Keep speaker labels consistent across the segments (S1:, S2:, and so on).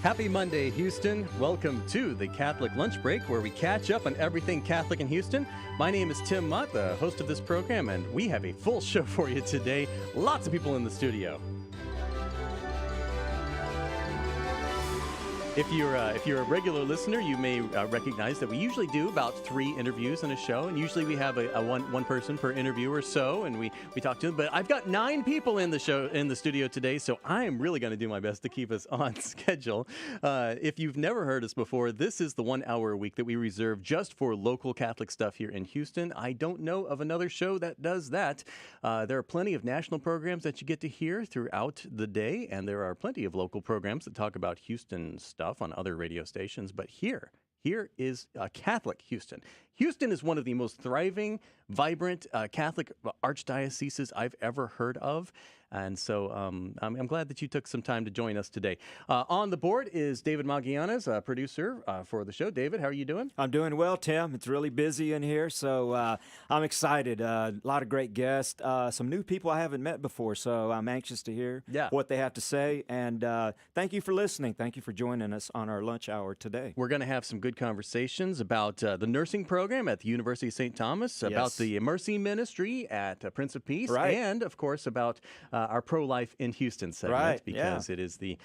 S1: Happy Monday, Houston. Welcome to the Catholic Lunch Break, where we catch up on everything Catholic in Houston. My name is Tim Mott, the host of this program, and we have a full show for you today. Lots of people in the studio. If you're a regular listener, you may recognize that we usually do about 3 interviews in a show, and usually we have a one person per interview or so, and we talk to them. But I've got 9 people in the studio today, so I am really going to do my best to keep us on schedule. If you've never heard us before, this is the 1 hour a week that we reserve just for local Catholic stuff here in Houston. I don't know of another show that does that. There are plenty of national programs that you get to hear throughout the day, and there are plenty of local programs that talk about Houston stuff on other radio stations, but here is Catholic Houston. Houston is one of the most thriving, vibrant Catholic archdioceses I've ever heard of, and so I'm glad that you took some time to join us today. On the board is David Magianas, producer for the show. David, how are you doing?
S2: I'm doing well, Tim. It's really busy in here, so I'm excited. A lot of great guests, some new people I haven't met before, so I'm anxious to hear what they have to say, and thank you for listening. Thank you for joining us on our lunch hour today.
S1: We're going to have some good conversations about the nursing program at the University of St. Thomas, about the Mercy Ministry at Prince of Peace, and, of course, about our Pro-Life in Houston segment, because it is the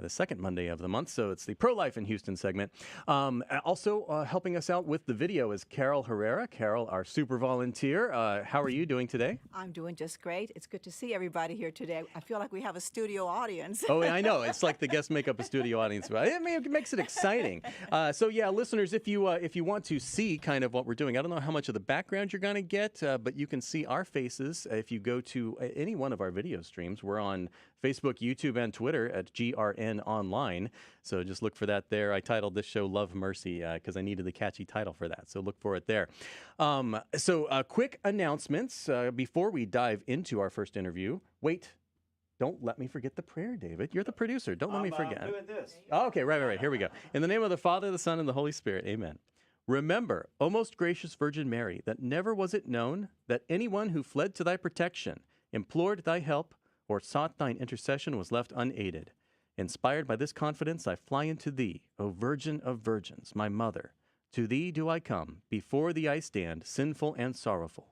S1: second Monday of the month, so it's the Pro-Life in Houston segment. Also helping us out with the video is Carol Herrera. Carol, our super volunteer. How are you doing today?
S3: I'm doing just great. It's good to see everybody here today. I feel like we have a studio audience.
S1: Oh, I know. It's like the guests make up a studio audience. But it makes it exciting. So, listeners, if you want to see kind of what we're doing, I don't know how much of the background you're going to get, but you can see our faces if you go to any one of our video streams. We're on Facebook, YouTube, and Twitter at GRN Online. So just look for that there. I titled this show Love Mercy because I needed the catchy title for that. So look for it there. Quick announcements before we dive into our first interview. Wait. Don't let me forget the prayer, David. You're the producer. Don't let me forget.
S2: I'm doing this.
S1: Oh, okay, right. Here we go. In the name of the Father, the Son, and the Holy Spirit. Amen. Remember, O most gracious Virgin Mary, that never was it known that anyone who fled to thy protection, implored thy help, or sought thine intercession was left unaided. Inspired by this confidence, I fly into thee, O Virgin of Virgins, my mother. To thee do I come, before thee I stand, sinful and sorrowful.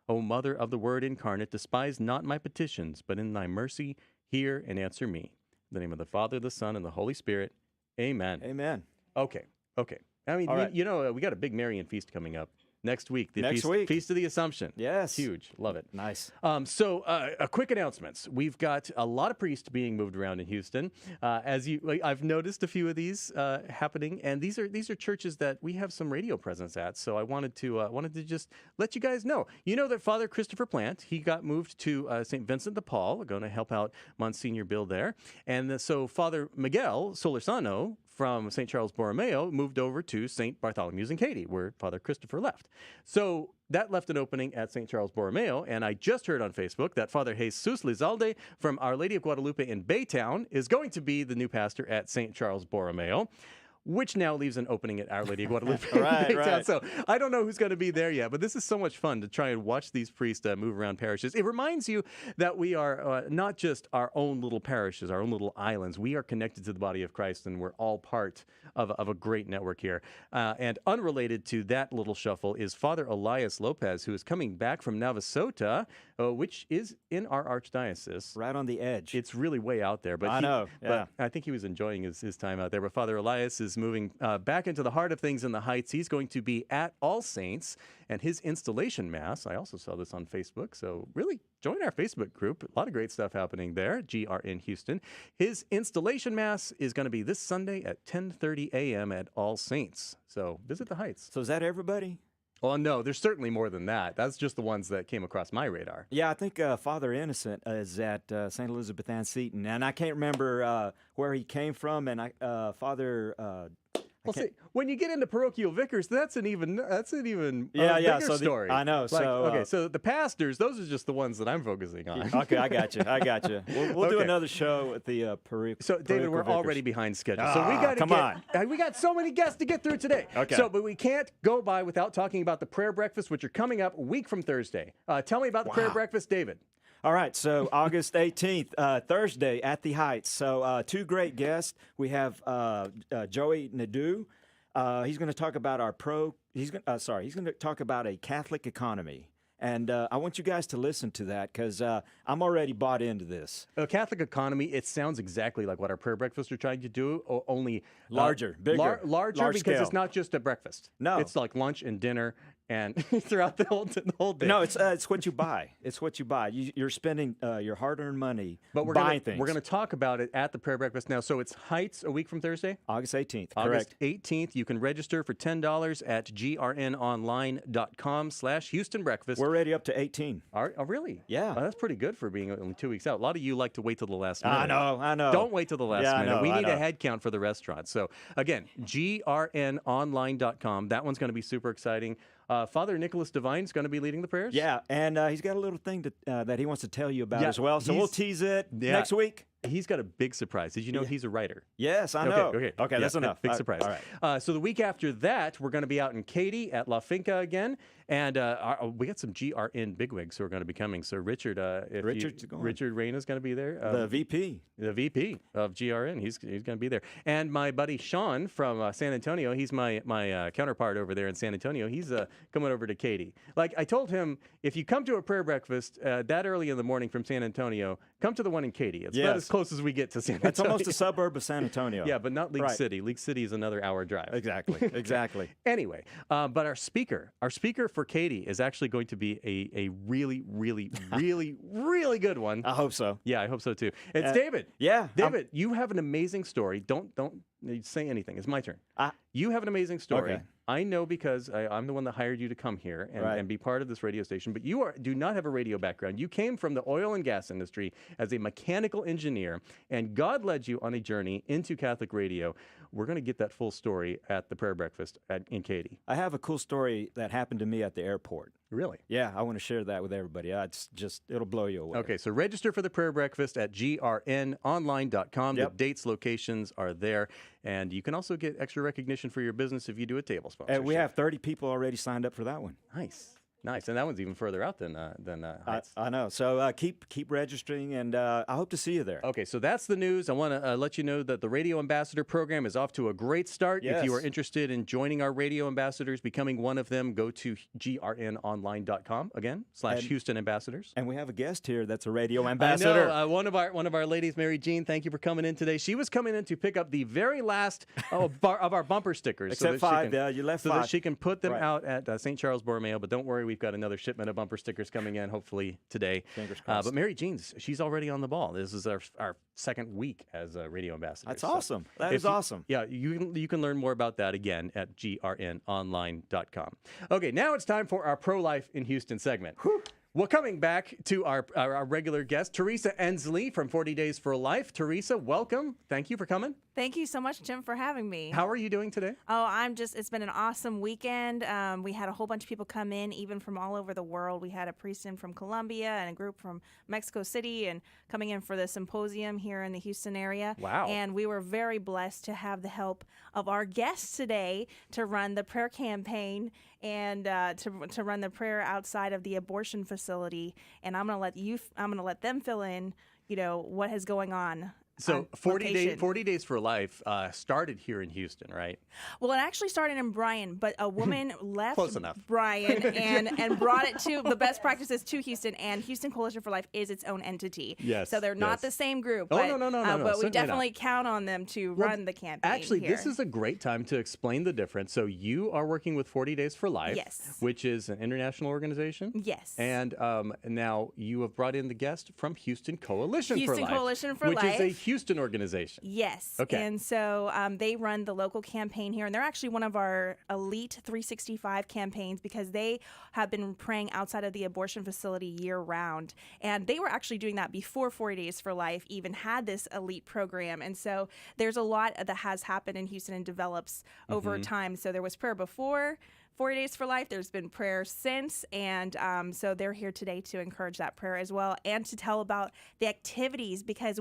S1: O Mother of the Word incarnate, despise not my petitions, but in thy mercy hear and answer me. In the name of the Father, the Son, and the Holy Spirit. Amen.
S2: Amen.
S1: Okay. I mean, we got a big Marian feast coming up next week. Feast of the Assumption.
S2: Yes.
S1: Huge. Love it.
S2: Nice.
S1: A quick announcements. We've got a lot of priests being moved around in Houston. I've noticed a few of these happening, and these are churches that we have some radio presence at. So I wanted to just let you guys know. You know that Father Christopher Plant, he got moved to St. Vincent de Paul, going to help out Monsignor Bill there. And so Father Miguel Solorzano from St. Charles Borromeo moved over to St. Bartholomew's in Katy, where Father Christopher left. So that left an opening at St. Charles Borromeo, and I just heard on Facebook that Father Jesus Lizalde from Our Lady of Guadalupe in Baytown is going to be the new pastor at St. Charles Borromeo, which now leaves an opening at Our Lady of Guadalupe.
S2: Right.
S1: So I don't know who's going to be there yet, but this is so much fun to try and watch these priests move around parishes. It reminds you that we are not just our own little parishes, our own little islands. We are connected to the body of Christ, and we're all part of a great network here. And unrelated to that little shuffle is Father Elias Lopez, who is coming back from Navasota, which is in our archdiocese.
S2: Right on the edge.
S1: It's really way out there. But
S2: I know.
S1: But I think he was enjoying his time out there. But Father Elias is moving back into the heart of things in the Heights. He's going to be at All Saints, and his installation mass, I also saw this on Facebook, so really join our Facebook group. A lot of great stuff happening there, GRN Houston. His installation mass is going to be this Sunday at 10:30 a.m. at All Saints. So visit the Heights.
S2: So is that everybody?
S1: Well, no, there's certainly more than that. That's just the ones that came across my radar.
S2: Yeah, I think Father Innocent is at St. Elizabeth Ann Seton, and I can't remember where he came from, and Father...
S1: Well, see, when you get into parochial vicars, that's an even bigger story.
S2: I know.
S1: So the pastors, those are just the ones that I'm focusing on.
S2: Okay, I got you. We'll do another show at the parochial.
S1: So, David, we're
S2: vicars.
S1: already behind schedule. So we got to we got so many guests to get through today.
S2: Okay.
S1: But we can't go by without talking about the prayer breakfast, which are coming up a week from Thursday. Tell me about the prayer breakfast, David.
S2: All right, so August 18th, Thursday at the Heights. So 2 great guests. We have Joey Nadeau. He's going to talk about he's going to talk about a Catholic economy. And I want you guys to listen to that because I'm already bought into this.
S1: A Catholic economy, it sounds exactly like what our prayer breakfasts are trying to do, only
S2: larger, bigger.
S1: Larger
S2: large
S1: because
S2: scale.
S1: It's not just a breakfast.
S2: No.
S1: It's like lunch and dinner and throughout the whole day.
S2: No, it's what you buy. It's what you buy. You're spending your hard-earned money buying things.
S1: We're going to talk about it at the prayer breakfast now. So it's Heights a week from Thursday?
S2: August 18th,
S1: August
S2: correct.
S1: 18th. You can register for $10 at grnonline.com/Houston Breakfast.
S2: We're already up to 18.
S1: Oh, really?
S2: Yeah.
S1: Oh, that's pretty good for being only 2 weeks out. A lot of you like to wait till the last minute.
S2: I know.
S1: Don't wait till the last minute.
S2: I
S1: We
S2: know,
S1: need a head count for the restaurant. So, again, grnonline.com. That one's going to be super exciting. Father Nicholas Devine's going to be leading the prayers.
S2: Yeah, and he's got a little thing that he wants to tell you about as well. So we'll tease it next week.
S1: He's got a big surprise. Did you know he's a writer?
S2: Yes, I know.
S1: Okay,
S2: that's enough.
S1: Big surprise.
S2: All right.
S1: So the week after that, we're going to be out in Katy at La Finca again. And we got some GRN bigwigs who are going to be coming. So Richard Rain is going to be there.
S2: The VP
S1: of GRN. He's going to be there. And my buddy Sean from San Antonio, he's my counterpart over there in San Antonio. He's coming over to Katy. Like I told him, if you come to a prayer breakfast that early in the morning from San Antonio, come to the one in Katy. It's about as close as we get to San Antonio.
S2: It's almost a suburb of San Antonio.
S1: Yeah, but not League City. League City is another hour drive.
S2: Exactly.
S1: Anyway, but our speaker for Katy is actually going to be a really, really, really, really good one.
S2: I hope so.
S1: Yeah, I hope so too. It's David.
S2: Yeah.
S1: David, you have an amazing story. Don't say anything. It's my turn. You have an amazing story.
S2: Okay.
S1: I know because I'm the one that hired you to come here and be part of this radio station, but you do not have a radio background. You came from the oil and gas industry as a mechanical engineer, and God led you on a journey into Catholic radio. We're going to get that full story at the prayer breakfast in Katy.
S2: I have a cool story that happened to me at the airport.
S1: Really?
S2: Yeah, I want to share that with everybody. It'll blow you away.
S1: Okay, so register for the prayer breakfast at grnonline.com.
S2: Yep.
S1: The dates, locations are there. And you can also get extra recognition for your business if you do a table sponsorship.
S2: And we have 30 people already signed up for that one.
S1: Nice, and that one's even further out than Heights.
S2: I know. So keep registering, and I hope to see you there.
S1: Okay, so that's the news. I want to let you know that the Radio Ambassador program is off to a great start.
S2: Yes.
S1: If you are interested in joining our radio ambassadors, becoming one of them, go to grnonline.com again /Houston Ambassadors.
S2: And we have a guest here that's a radio ambassador.
S1: I know, one of our ladies, Mary Jean. Thank you for coming in today. She was coming in to pick up the very last of our bumper stickers.
S2: Except 5. You left 5.
S1: So that she can put them out at St. Charles Borromeo. But don't worry, we've got another shipment of bumper stickers coming in hopefully today.
S2: Fingers crossed.
S1: But Mary Jean's, she's already on the ball. This is our second week as a radio ambassador.
S2: That's awesome. That is awesome.
S1: Yeah, you can learn more about that again at grnonline.com. Okay, now it's time for our Pro-Life in Houston segment. Whew. Well, coming back to our regular guest, Teresa Ensley from 40 Days for Life. Teresa, welcome. Thank you for coming.
S4: Thank you so much, Jim, for having me.
S1: How are you doing today?
S4: Oh, it's been an awesome weekend. We had a whole bunch of people come in, even from all over the world. We had a priest in from Colombia and a group from Mexico City and coming in for the symposium here in the Houston area.
S1: Wow.
S4: And we were very blessed to have the help of our guests today to run the prayer campaign and to run the prayer outside of the abortion facility. And I'm going to let them fill in, what is going on.
S1: So 40 Days for Life started here in Houston, right?
S4: Well, it actually started in Bryan, but a woman left
S1: Close enough.
S4: Bryan and brought it to the best practices to Houston, and Houston Coalition for Life is its own entity.
S1: Yes.
S4: So they're not the same group.
S1: Oh,
S4: but,
S1: no.
S4: But we
S1: Certainly
S4: definitely
S1: not.
S4: count on them to run the campaign.
S1: Actually,
S4: here.
S1: this is a great time to explain the difference. So you are working with 40 Days for Life,
S4: Yes.
S1: which is an international organization.
S4: Yes.
S1: And now you have brought in the guest from Houston Coalition for Life.
S4: Houston Coalition for
S1: Which
S4: Life.
S1: is a Houston organization.
S4: Yes.
S1: Okay.
S4: And so they run the local campaign here, and they're actually one of our elite 365 campaigns because they have been praying outside of the abortion facility year-round. And they were actually doing that before 40 Days for Life even had this elite program. And so there's a lot that has happened in Houston and develops over time. So there was prayer before 40 Days for Life. There's been prayer since, and so they're here today to encourage that prayer as well and to tell about the activities because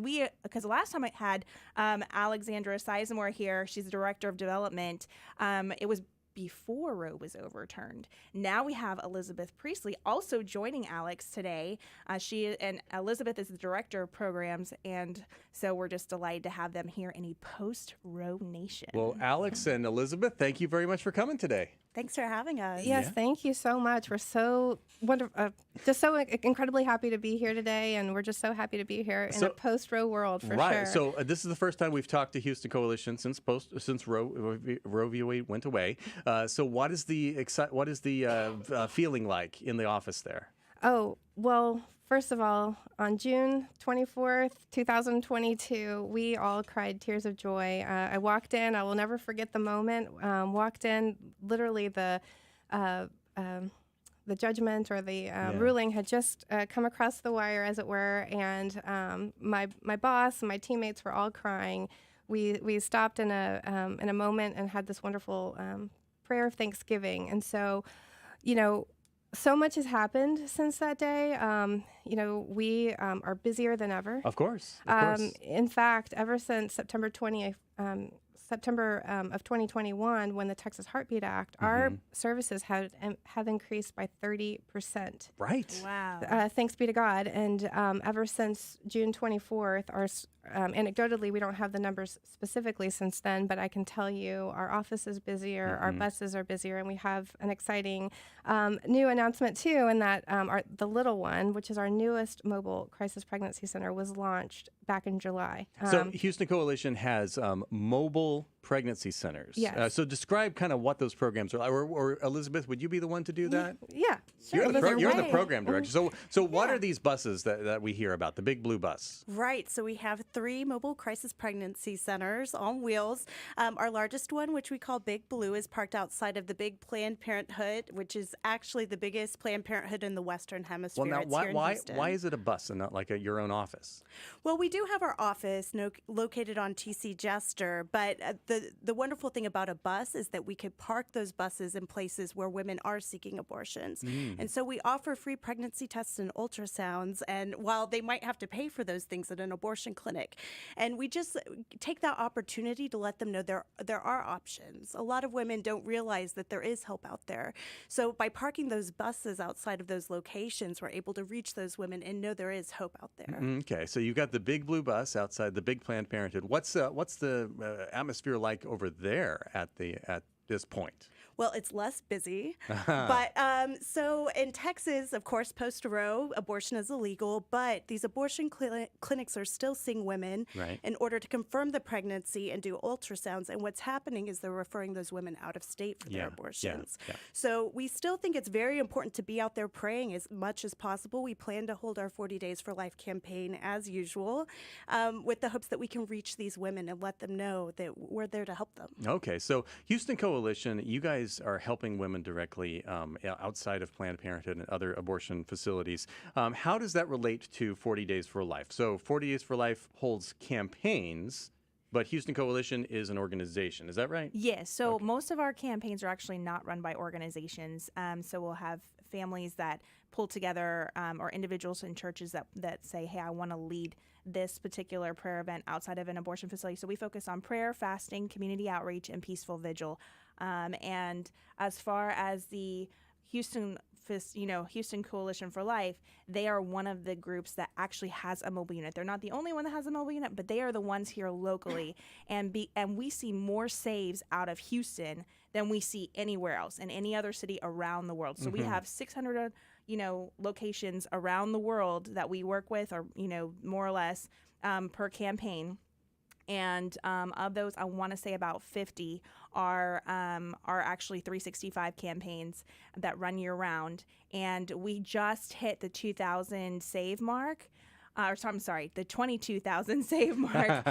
S4: last time I had Alexandra Sizemore here, she's the Director of Development, it was before Roe was overturned. Now we have Elizabeth Priestley also joining Alex today. And Elizabeth is the director of programs, and so we're just delighted to have them here in a post-Roe nation.
S1: Well, Alex and Elizabeth, thank you very much for coming today.
S5: Thanks for having us.
S6: Yes, thank you so much. We're so wonderful, just so incredibly happy to be here today, and we're just so happy to be here in a post-Roe world for sure.
S1: Right. So this is the first time we've talked to Houston Coalition since Roe v. Wade went away. So what is the feeling like in the office there?
S6: Oh, well, first of all, on June 24th, 2022, we all cried tears of joy. I walked in. I will never forget the moment. Walked in, literally the judgment or the ruling had just come across the wire, as it were, and my boss and my teammates were all crying. We stopped in a moment and had this wonderful prayer of thanksgiving. And so, so much has happened since that day. We are busier than ever.
S1: Of course.
S6: In fact, ever since September of 2021, when the Texas Heartbeat Act, our services have increased by 30%.
S1: Right.
S4: Wow.
S6: Thanks be to God. And ever since June 24th, anecdotally, we don't have the numbers specifically since then, but I can tell you our office is busier, our buses are busier, and we have an exciting new announcement too, in that the Little One, which is our newest mobile crisis pregnancy center, was launched back in July.
S1: So Houston Coalition has mobile pregnancy centers.
S6: Yes.
S1: So describe kind of what those programs are. Or Elizabeth, would you be the one to do that?
S6: Yeah.
S1: You're the program director. So what are these buses that we hear about, the Big Blue Bus?
S5: Right. So we have 3 mobile crisis pregnancy centers on wheels. Our largest one, which we call Big Blue, is parked outside of the big Planned Parenthood, which is actually the biggest Planned Parenthood in the Western Hemisphere.
S1: Well, now,
S5: it's here in Houston.
S1: why is it a bus and not like your own office?
S5: Well, we do have our office located on TC Jester, but the wonderful thing about a bus is that we could park those buses in places where women are seeking abortions. And so we offer free pregnancy tests and ultrasounds, and while they might have to pay for those things at an abortion clinic, and we just take that opportunity to let them know there are options. A lot of women don't realize that there is help out there. So by parking those buses outside of those locations, we're able to reach those women and know there is hope out there.
S1: Okay, so you've got the Big Blue Bus outside the big Planned Parenthood. What's the atmosphere like over there at this point?
S5: Well, it's less busy, but so in Texas, of course, post-Roe, abortion is illegal, but these abortion clinics are still seeing women in order to confirm the pregnancy and do ultrasounds. And what's happening is they're referring those women out of state for their abortions. So we still think it's very important to be out there praying as much as possible. We plan to hold our 40 Days for Life campaign as usual, with the hopes that we can reach these women and let them know that we're there to help them.
S1: Okay, so Houston Coalition, you guys are helping women directly outside of Planned Parenthood and other abortion facilities. How does that relate to 40 Days for Life? So 40 Days for Life holds campaigns, but Houston Coalition is an organization. Is that right?
S4: Yes. So most of our campaigns are actually not run by organizations. So we'll have families that pull together or individuals in churches that say, hey, I want to lead this particular prayer event outside of an abortion facility. So we focus on prayer, fasting, community outreach, and peaceful vigil. And as far as the Houston Coalition for Life, they are one of the groups that actually has a mobile unit. They're not the only one that has a mobile unit, but they are the ones here locally. And we see more saves out of Houston than we see anywhere else in any other city around the world. So we have 600 locations around the world that we work with, or more or less per campaign. And of those, I want to say about 50 are actually 365 campaigns that run year round. And we just hit the 2,000 save mark. The 22,000 save mark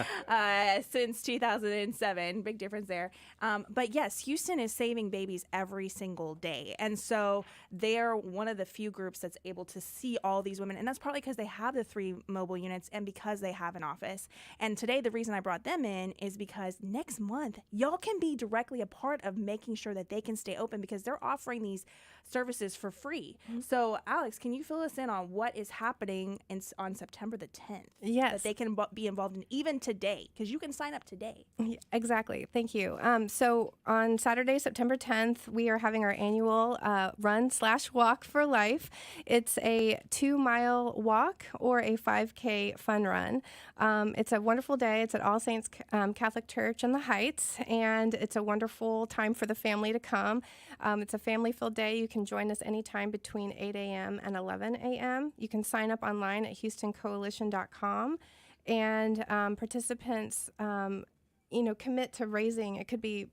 S4: since 2007. Big difference there. But yes, Houston is saving babies every single day. And so they're one of the few groups that's able to see all these women. And that's partly because they have the 3 mobile units and because they have an office. And today, the reason I brought them in is because next month, y'all can be directly a part of making sure that they can stay open, because they're offering these services for free. So Alex, can you fill us in on what is happening on September September the 10th.
S6: Yes.
S4: That they can be involved in even today, because you can sign up today.
S6: Exactly. Thank you. So on Saturday, September 10th, we are having our annual run/walk for life. It's a 2-mile walk or a 5K fun run. It's a wonderful day. It's at All Saints Catholic Church in the Heights, and it's a wonderful time for the family to come. It's a family-filled day. You can join us anytime between 8 a.m. and 11 a.m. You can sign up online at HoustonCoalition.com, and participants, commit to raising. It could be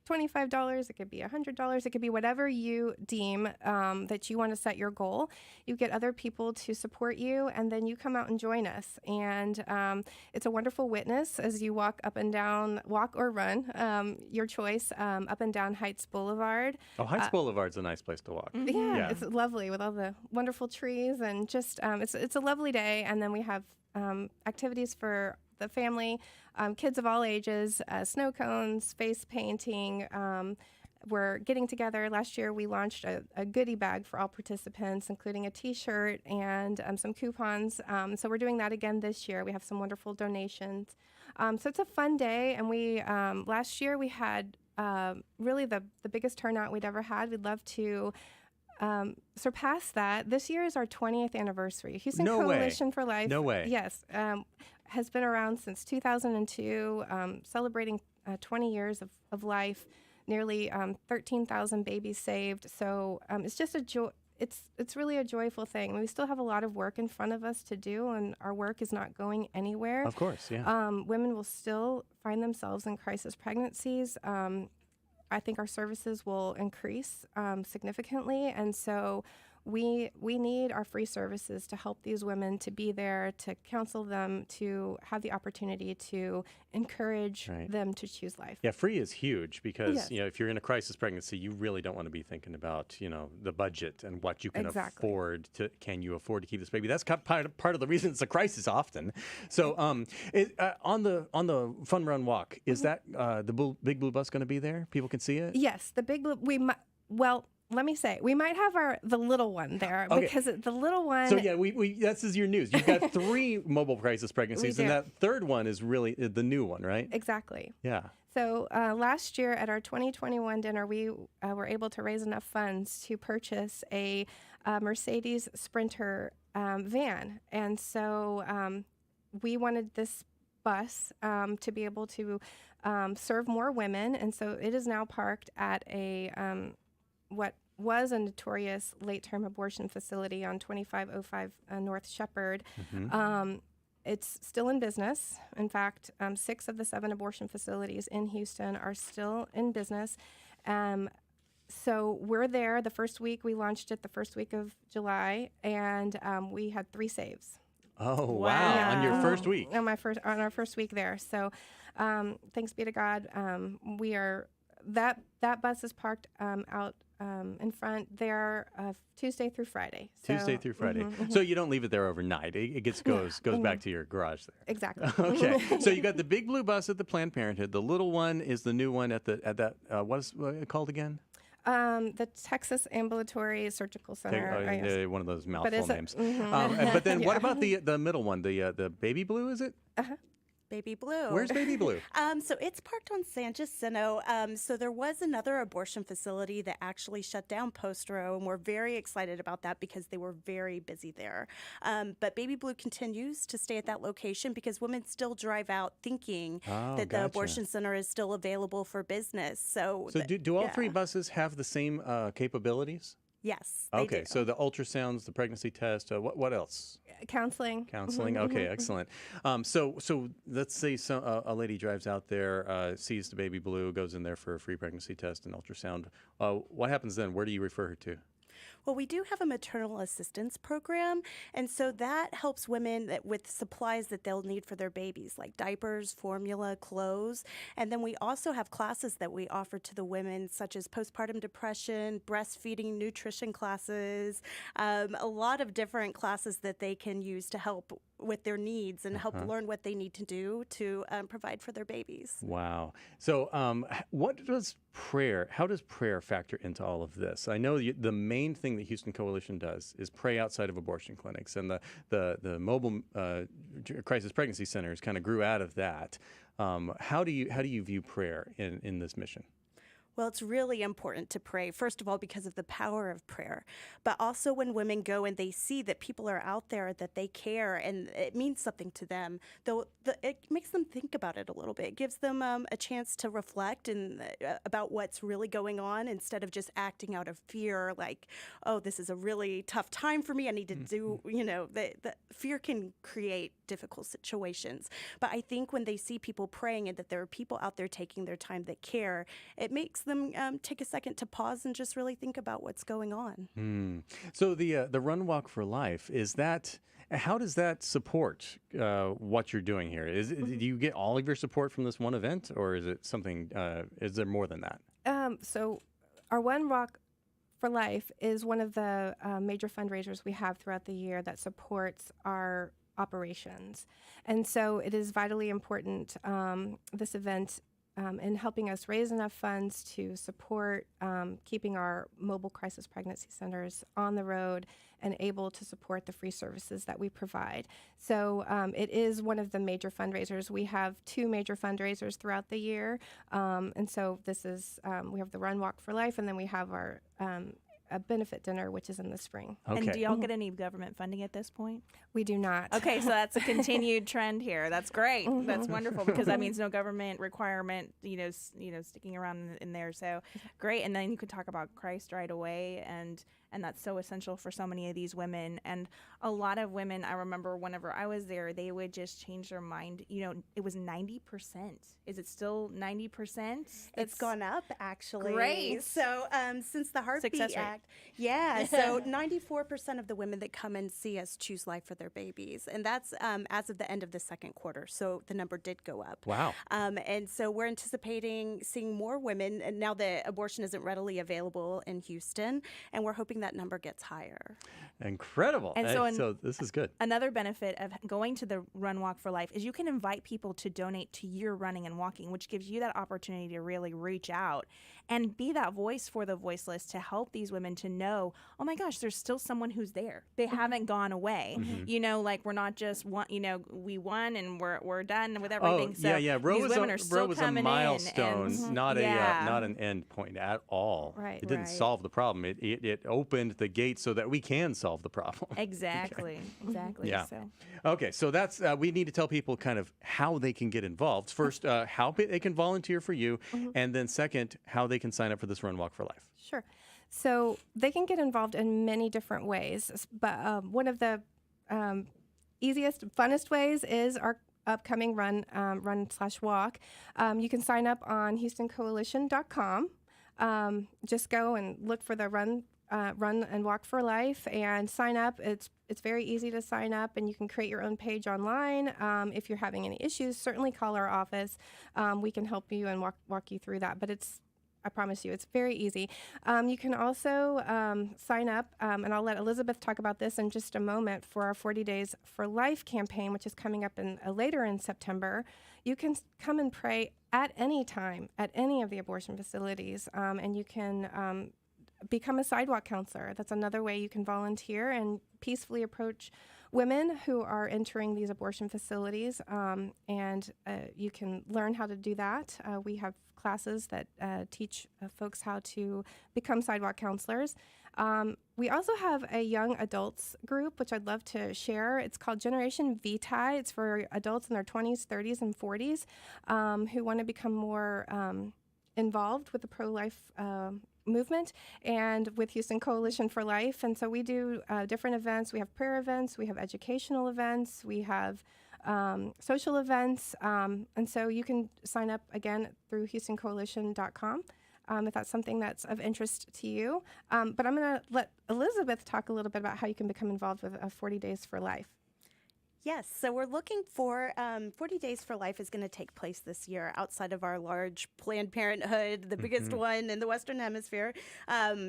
S6: $25, it could be $100, it could be whatever you deem that you want to set your goal. You get other people to support you, and then you come out and join us. And it's a wonderful witness as you walk or run, your choice, up and down Heights Boulevard.
S1: Oh, Heights Boulevard's a nice place to walk.
S6: Yeah, it's lovely with all the wonderful trees, and just it's a lovely day. And then we have activities for the family, kids of all ages, snow cones, face painting. We're getting together. Last year, we launched a goodie bag for all participants, including a T-shirt and some coupons. So we're doing that again this year. We have some wonderful donations. So it's a fun day. And we last year we had really the biggest turnout we'd ever had. We'd love to surpass that. This year is our 20th anniversary. Houston Coalition for Life.
S1: No way.
S6: Yes. Has been around since 2002, celebrating 20 years of life, nearly 13,000 babies saved. So it's just a joy. It's really a joyful thing. We still have a lot of work in front of us to do, and our work is not going anywhere.
S1: Of course, yeah.
S6: Women will still find themselves in crisis pregnancies. I think our services will increase significantly, and so we need our free services to help these women, to be there, to counsel them, to have the opportunity to encourage them to choose life.
S1: Yeah, free is huge because,
S6: Yes.
S1: If you're in a crisis pregnancy, you really don't want to be thinking about, the budget and what you can afford to, can you afford to keep this baby? That's part of the reason it's a crisis often. So on the Fun Run Walk, is that the Big Blue Bus going to be there? People can see it?
S6: Yes, the Big Blue, let me say, we might have the little one there because the little one.
S1: So yeah, this is your news. You've got 3 mobile crisis pregnancies, and that third one is really the new one, right?
S6: Exactly.
S1: Yeah.
S6: So last year at our 2021 dinner, we were able to raise enough funds to purchase a Mercedes Sprinter van, and so we wanted this bus to be able to serve more women, and so it is now parked at a what was a notorious late-term abortion facility on 2505 North Shepherd.
S1: Mm-hmm.
S6: It's still in business. In fact, 6 of the 7 abortion facilities in Houston are still in business. So we're there. The first week, we launched it the first week of July, and we had 3 saves.
S1: Oh, wow.
S6: Yeah.
S1: On your first week.
S6: On our first week there. So thanks be to God, we are that bus is parked out in front there Tuesday through Friday.
S1: Tuesday through Friday. So you don't leave it there overnight. It goes back to your garage there.
S6: Exactly.
S1: Okay. So you got the Big Blue Bus at the Planned Parenthood. The little one is the new one at that what is it called again?
S6: The Texas Ambulatory Surgical Center.
S1: One of those mouthful names.
S6: Mm-hmm.
S1: But then what about the middle one, the Baby Blue, is it?
S5: Baby Blue.
S1: Where's Baby Blue?
S5: So it's parked on San Jacinto. So there was another abortion facility that actually shut down post-Roe, and we're very excited about that because they were very busy there. But Baby Blue continues to stay at that location because women still drive out thinking that the abortion center is still available for business. So
S1: do all 3 buses have the same capabilities?
S5: Yes.
S1: Okay, so the ultrasounds, the pregnancy test, what else?
S6: Counseling.
S1: Okay, excellent. So let's say a lady drives out there, sees the Baby Blue, goes in there for a free pregnancy test and ultrasound. What happens then? Where do you refer her to?
S5: Well, we do have a maternal assistance program, and so that helps women with supplies that they'll need for their babies, like diapers, formula, clothes. And then we also have classes that we offer to the women, such as postpartum depression, breastfeeding, nutrition classes, a lot of different classes that they can use to help with their needs and help learn what they need to do to provide for their babies.
S1: Wow. So how does prayer factor into all of this? I know the main thing that Houston Coalition does is pray outside of abortion clinics, and the mobile crisis pregnancy centers kind of grew out of that. How do you view prayer in this mission?
S5: Well, it's really important to pray, first of all, because of the power of prayer, but also when women go and they see that people are out there, that they care, and it means something to them, though it makes them think about it a little bit. It gives them a chance to reflect about what's really going on instead of just acting out of fear, like, oh, this is a really tough time for me. I need to do, the fear can create difficult situations. But I think when they see people praying and that there are people out there taking their time that care, it makes them take a second to pause and just really think about what's going on.
S1: So the Run Walk for Life, how does that support what you're doing here? Do you get all of your support from this one event, or is it something? Is there more than that?
S6: So our Run Walk for Life is one of the major fundraisers we have throughout the year that supports our operations, and so it is vitally important, this event, in helping us raise enough funds to support keeping our mobile crisis pregnancy centers on the road and able to support the free services that we provide. So it is one of the major fundraisers. We have 2 major fundraisers throughout the year. And so this is, we have the Run Walk for Life, and then we have our a benefit dinner, which is in the spring.
S1: Okay.
S4: And do y'all get any government funding at this point?
S6: We do not.
S4: Okay, so that's a continued trend here. That's great. That's wonderful, because that means no government requirement, sticking around in there. So great. And then you could talk about Christ right away, and that's so essential for so many of these women. And a lot of women, I remember whenever I was there, they would just change their mind. It was 90%. Is it still 90%?
S5: It's gone up, actually.
S4: Great.
S5: So since the Heartbeat
S4: Success rate.
S5: Act, yeah, so 94% of the women that come and see us choose life for their babies. And that's as of the end of the second quarter. So the number did go up.
S1: Wow.
S5: And so we're anticipating seeing more women. And now that abortion isn't readily available in Houston, and we're hoping that number gets higher.
S1: Incredible.
S4: And
S1: so this is good.
S4: Another benefit of going to the Run Walk for Life is you can invite people to donate to your running and walking, which gives you that opportunity to really reach out and be that voice for the voiceless, to help these women to know, oh my gosh, there's still someone who's there. They haven't gone away. Like we're not just we won and we're done with everything.
S1: Oh, yeah. Roe
S4: these women are still
S1: was a
S4: coming
S1: milestone,
S4: in,
S1: not an end point at all.
S6: Right.
S1: It didn't solve the problem. It opened the gate so that we can solve the problem.
S4: Exactly. Exactly.
S1: Yeah.
S4: So.
S1: Okay, so that's we need to tell people kind of how they can get involved. First, how they can volunteer for you, and then second, how they can sign up for this Run Walk for Life.
S6: Sure. So they can get involved in many different ways, but one of the easiest, funnest ways is our upcoming run/walk. You can sign up on HoustonCoalition.com. Just go and look for the Run and Walk for Life and sign up. It's very easy to sign up, and you can create your own page online. If you're having any issues, certainly call our office. We can help you and walk you through that. But I promise you, it's very easy. You can also sign up, and I'll let Elizabeth talk about this in just a moment, for our 40 Days for Life campaign, which is coming up later in September. You can come and pray at any time at any of the abortion facilities, and you can become a sidewalk counselor. That's another way you can volunteer and peacefully approach women who are entering these abortion facilities, and you can learn how to do that. We have classes that teach folks how to become sidewalk counselors. We also have a young adults group, which I'd love to share. It's called Generation VTI. It's for adults in their 20s, 30s, and 40s who want to become more involved with the pro-life movement and with Houston Coalition for Life. And so we do different events. We have prayer events, we have educational events, we have social events. And so you can sign up again through HoustonCoalition.com if that's something that's of interest to you. But I'm going to let Elizabeth talk a little bit about how you can become involved with 40 Days for Life.
S5: Yes, so we're looking for 40 Days for Life is going to take place this year outside of our large Planned Parenthood, the biggest one in the Western Hemisphere.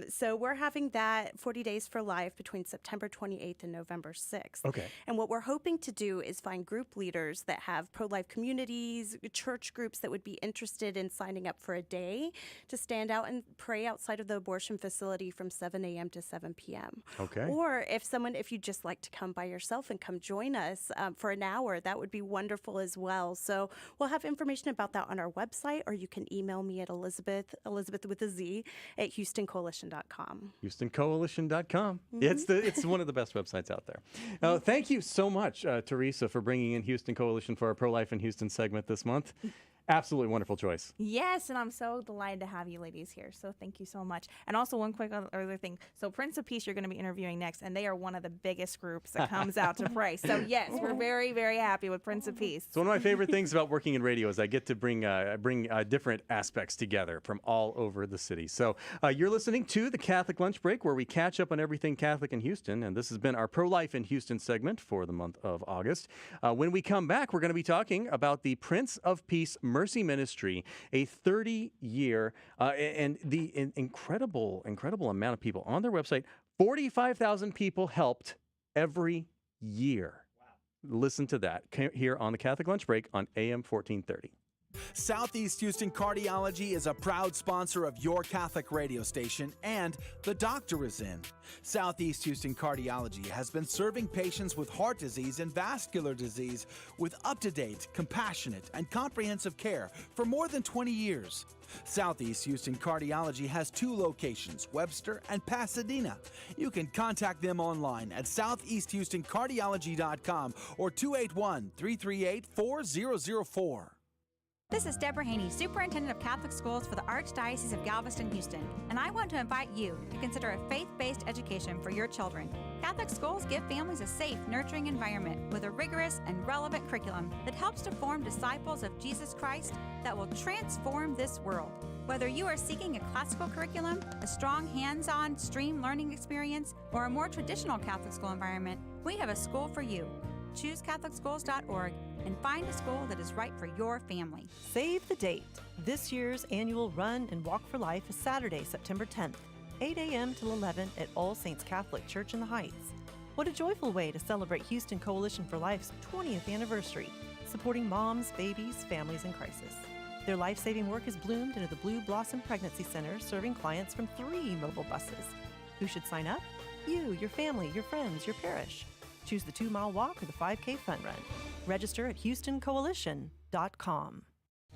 S5: So we're having that 40 Days for Life between September 28th and November 6th.
S1: Okay.
S5: And what we're hoping to do is find group leaders that have pro-life communities, church groups that would be interested in signing up for a day to stand out and pray outside of the abortion facility from 7 a.m. to 7 p.m.
S1: Okay.
S5: Or if you'd just like to come by yourself and come join us for an hour, that would be wonderful as well. So we'll have information about that on our website, or you can email me at Elizabeth with a Z, at HoustonCoalition.com.
S1: HoustonCoalition.com. It's one of the best websites out there. Thank you so much, Teresa, for bringing in Houston Coalition for our Pro-Life in Houston segment this month. Absolutely wonderful choice.
S4: Yes, and I'm so delighted to have you ladies here. So thank you so much. And also one quick other thing. So Prince of Peace, you're going to be interviewing next, and they are one of the biggest groups that comes out to pray. So yes, we're very, very happy with Prince of Peace.
S1: So one of my favorite things about working in radio is I get to bring different aspects together from all over the city. So you're listening to the Catholic Lunch Break, where we catch up on everything Catholic in Houston, and this has been our Pro-Life in Houston segment for the month of August. When we come back, we're going to be talking about the Prince of Peace Mercy Ministry, a 30-year and the incredible amount of people on their website. 45,000 people helped every year. Wow. Listen to that here on the Catholic Lunch Break on AM 1430.
S7: Southeast Houston Cardiology is a proud sponsor of your Catholic radio station, and the doctor is in. Southeast Houston Cardiology has been serving patients with heart disease and vascular disease with up-to-date, compassionate, and comprehensive care for more than 20 years. Southeast Houston Cardiology has 2 locations, Webster and Pasadena. You can contact them online at southeasthhoustoncardiology.com or 281-338-4004.
S8: This is Deborah Haney, Superintendent of Catholic Schools for the Archdiocese of Galveston, Houston, and I want to invite you to consider a faith-based education for your children. Catholic schools give families a safe, nurturing environment with a rigorous and relevant curriculum that helps to form disciples of Jesus Christ that will transform this world. Whether you are seeking a classical curriculum, a strong hands-on stream learning experience, or a more traditional Catholic school environment, we have a school for you. Choose CatholicSchools.org and find a school that is right for your family.
S9: Save the date. This year's annual Run and Walk for Life is Saturday, September 10th, 8 a.m. till 11 at All Saints Catholic Church in the Heights. What a joyful way to celebrate Houston Coalition for Life's 20th anniversary, supporting moms, babies, families in crisis. Their life-saving work has bloomed into the Blue Blossom Pregnancy Center, serving clients from 3 mobile buses. Who should sign up? You, your family, your friends, your parish. Choose the 2-mile walk or the 5K fun run. Register at HoustonCoalition.com.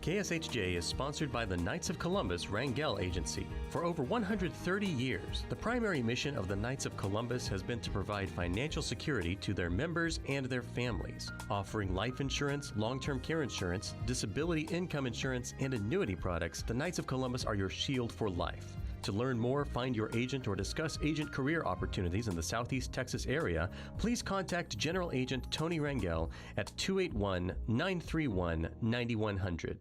S10: KSHJ is sponsored by the Knights of Columbus Rangel Agency. For over 130 years, the primary mission of the Knights of Columbus has been to provide financial security to their members and their families, offering life insurance, long-term care insurance, disability income insurance, and annuity products. The Knights of Columbus are your shield for life. To learn more, find your agent, or discuss agent career opportunities in the Southeast Texas area, please contact General Agent Tony Rangel at 281-931-9100.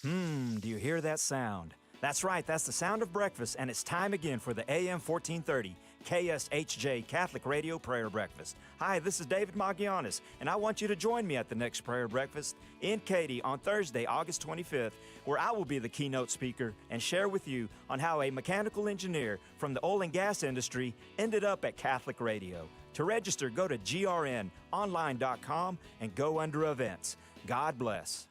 S2: Do you hear that sound? That's right, that's the sound of breakfast, and it's time again for the AM 1430 KSHJ Catholic Radio Prayer Breakfast. Hi, this is David Magianis, and I want you to join me at the next prayer breakfast in Katy on Thursday, August 25th, where I will be the keynote speaker and share with you on how a mechanical engineer from the oil and gas industry ended up at Catholic Radio. To register, go to grnonline.com and go under events. God bless.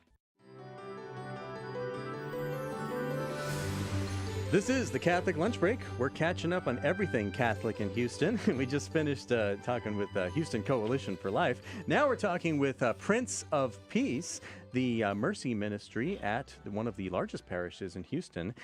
S1: This is the Catholic Lunch Break. We're catching up on everything Catholic in Houston. We just finished talking with Houston Coalition for Life. Now we're talking with Prince of Peace, the Mercy Ministry at one of the largest parishes in Houston.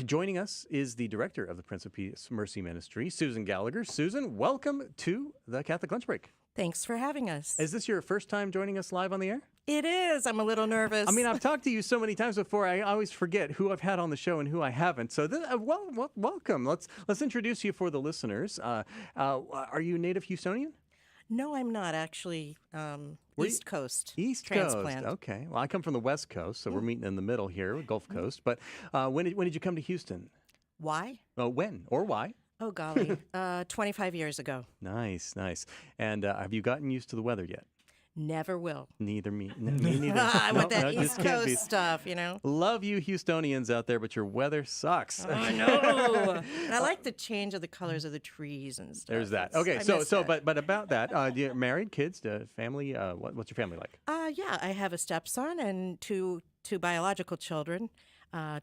S1: Joining us is the director of the Prince of Peace Mercy Ministry, Susan Gallagher. Susan, welcome to the Catholic Lunch Break.
S11: Thanks for having us.
S1: Is this your first time joining us live on the air?
S11: It is. I'm a little nervous.
S1: I mean, I've talked to you so many times before, I always forget who I've had on the show and who I haven't. So, welcome. Let's introduce you for the listeners. Are you a native Houstonian?
S11: No, I'm not actually. East Coast.
S1: East
S11: transplant.
S1: Coast. Okay. Well, I come from the West Coast, so we're meeting in the middle here, Gulf Coast. But when did you come to Houston?
S11: Why?
S1: When or why?
S11: Oh, golly. 25 years ago.
S1: Nice, nice. And have you gotten used to the weather yet?
S11: Never will.
S1: Neither me. Me neither.
S11: With that
S1: this
S11: East
S1: can't be.
S11: Coast stuff, you know.
S1: Love you Houstonians out there, but your weather sucks.
S11: I know. I like the change of the colors of the trees and stuff.
S1: There's that.
S11: It's-
S1: Okay,
S11: I
S1: so
S11: miss
S1: so
S11: that.
S1: but about that, you married, kids, family. What's your family like?
S11: Yeah, I have a stepson and two biological children,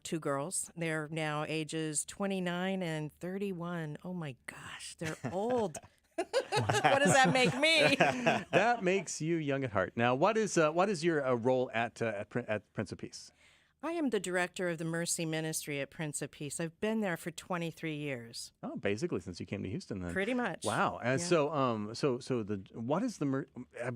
S11: 2 girls. They're now ages 29 and 31. Oh my gosh, they're old. What does that make me?
S1: That makes you young at heart. Now, what is your role at Prince of Peace?
S11: I am the director of the Mercy Ministry at Prince of Peace. I've been there for 23 years.
S1: Oh, basically since you came to Houston, then.
S11: Pretty much.
S1: Wow. And
S11: Yeah.
S1: so what is the